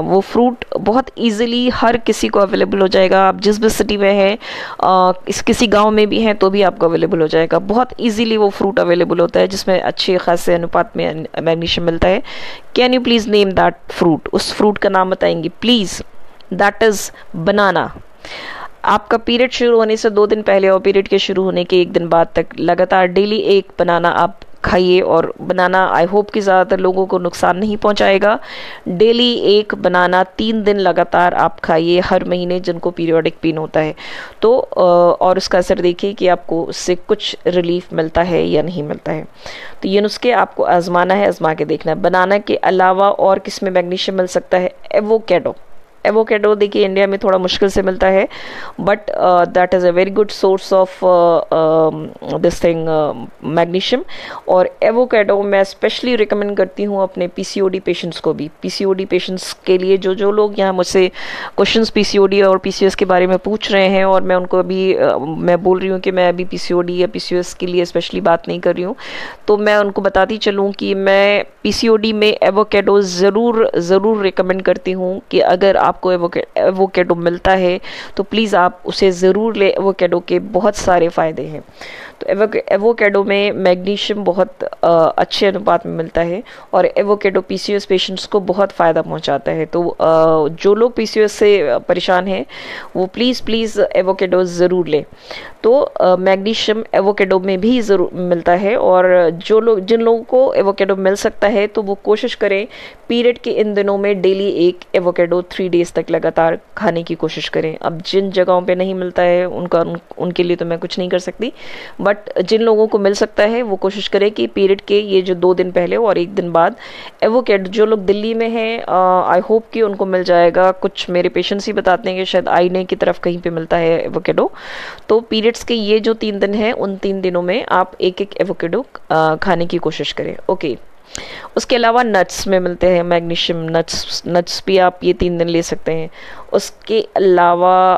वो फ्रूट बहुत इजीली हर किसी को अवेलेबल हो जाएगा। आप जिस भी सिटी में हैं, किसी गांव में भी हैं तो भी आपको अवेलेबल हो जाएगा। बहुत इजीली वो फ्रूट अवेलेबल होता है जिसमें अच्छे खासे अनुपात में मैग्नीशियम मिलता है। Can you please name that fruit? उस फ्रूट का नाम बताएंगी प्लीज़? दैट इज़ बनाना। आपका पीरियड शुरू होने से 2 दिन पहले और पीरियड के शुरू होने के 1 दिन बाद तक लगातार डेली एक बनाना आप खाइए। और बनाना आई होप कि ज़्यादातर लोगों को नुकसान नहीं पहुंचाएगा। डेली एक बनाना 3 दिन लगातार आप खाइए हर महीने, जिनको पीरियोडिक पेन होता है तो, और उसका असर देखिए कि आपको उससे कुछ रिलीफ मिलता है या नहीं मिलता है। तो ये नुस्खे आपको आजमाना है, आजमा के देखना है। बनाना के अलावा और किस में मैग्नीशियम मिल सकता है? एवोकेडो। एवोकेडो देखिए इंडिया में थोड़ा मुश्किल से मिलता है, but that is a very good source of this thing magnesium. और एवोकेडो मैं स्पेशली रिकमेंड करती हूँ अपने पीसीओडी पेशेंट्स को भी। पीसीओडी पेशेंट्स के लिए जो लोग यहाँ मुझसे क्वेश्चंस पीसीओडी और पीसीओएस के बारे में पूछ रहे हैं, और मैं उनको अभी मैं बोल रही हूँ कि मैं अभी पीसीओडी या पीसीओएस के लिए स्पेशली बात नहीं कर रही हूँ, तो मैं उनको बताती चलूँ कि मैं पीसीओडी में एवोकेडो ज़रूर रिकमेंड करती हूँ कि अगर आपको एवोकेडो मिलता है तो प्लीज़ आप उसे ज़रूर लें। एवोकेडो के बहुत सारे फ़ायदे हैं। तो एवोकेडो में मैग्नीशियम बहुत अच्छे अनुपात में मिलता है और एवोकेडो पीसीओएस पेशेंट्स को बहुत फ़ायदा पहुंचाता है। तो जो लोग पीसीओएस से परेशान हैं वो प्लीज़ एवोकेडो ज़रूर लें। तो मैग्नीशियम एवोकेडो में भी ज़रूर मिलता है, और जिन लोगों को एवोकेडो मिल सकता है तो वो कोशिश करें पीरियड के इन दिनों में डेली एक एवोकेडो 3 डेज तक लगातार खाने की कोशिश करें। अब जिन जगहों पे नहीं मिलता है उनके लिए तो मैं कुछ नहीं कर सकती, बट जिन लोगों को मिल सकता है वो कोशिश करें कि पीरियड के ये जो 2 दिन पहले और 1 दिन बाद एवोकेडो, जो लोग दिल्ली में हैं आई होप कि उनको मिल जाएगा। कुछ मेरे पेशेंट्स ही बताते हैं कि शायद आईने की तरफ कहीं पे मिलता है एवोकेडो। तो पीरियड्स के ये जो 3 दिन हैं उन 3 दिनों में आप एक एक एवोकेडो खाने की कोशिश करें। ओके, उसके अलावा नट्स में मिलते हैं मैग्नीशियम, नट्स भी आप ये 3 दिन ले सकते हैं। उसके अलावा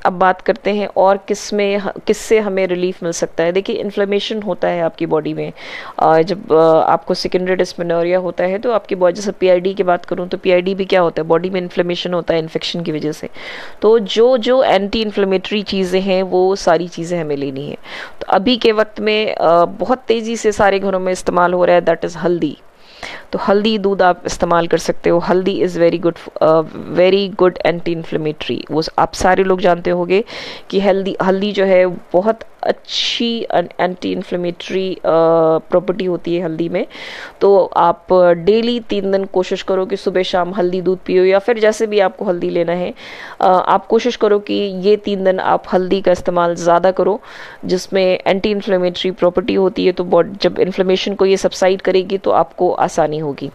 अब बात करते हैं और किससे हमें रिलीफ मिल सकता है। देखिए, इन्फ्लेमेशन होता है आपकी बॉडी में, जब आपको सेकेंडरी डिस्मेनोरिया होता है तो आपकी बॉडी, जैसे पीआईडी की बात करूं तो पीआईडी भी क्या होता है, बॉडी में इन्फ्लेमेशन होता है इन्फेक्शन की वजह से। तो जो जो एंटी इन्फ्लेमेटरी चीज़ें हैं वो सारी चीज़ें हमें लेनी है। तो अभी के वक्त में बहुत तेज़ी से सारे घरों में इस्तेमाल हो रहा है, दैट इज़ हल्दी। तो हल्दी दूध आप इस्तेमाल कर सकते हो। हल्दी is very good anti inflammatory. वो आप सारे लोग जानते होंगे कि हल्दी जो है बहुत अच्छी एंटी इन्फ्लेमेटरी प्रॉपर्टी होती है हल्दी में। तो आप डेली 3 दिन कोशिश करो कि सुबह शाम हल्दी दूध पियो, या फिर जैसे भी आपको हल्दी लेना है आप कोशिश करो कि ये 3 दिन आप हल्दी का इस्तेमाल ज़्यादा करो, जिसमें एंटी इन्फ्लेमेटरी प्रॉपर्टी होती है। तो जब इन्फ्लेमेशन को ये सबसाइड करेगी तो आपको आसानी होगी।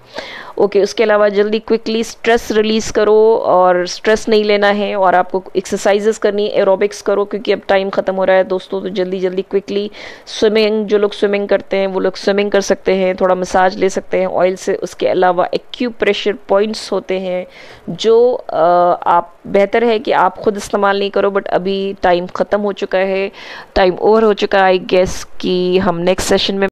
ओके, उसके अलावा जल्दी क्विकली स्ट्रेस रिलीज़ करो, और स्ट्रेस नहीं लेना है, और आपको एक्सरसाइजेस करनी है, एरोबिक्स करो, क्योंकि अब टाइम ख़त्म हो रहा है दोस्तों। तो जल्दी क्विकली स्विमिंग, जो लोग स्विमिंग करते हैं वो लोग स्विमिंग कर सकते हैं, थोड़ा मसाज ले सकते हैं ऑयल से। उसके अलावा एक्यूप्रेशर पॉइंट्स होते हैं जो आप बेहतर है कि आप खुद इस्तेमाल नहीं करो, बट अभी टाइम ख़त्म हो चुका है, टाइम ओवर हो चुका है। आई गेस कि हम नेक्स्ट सेशन में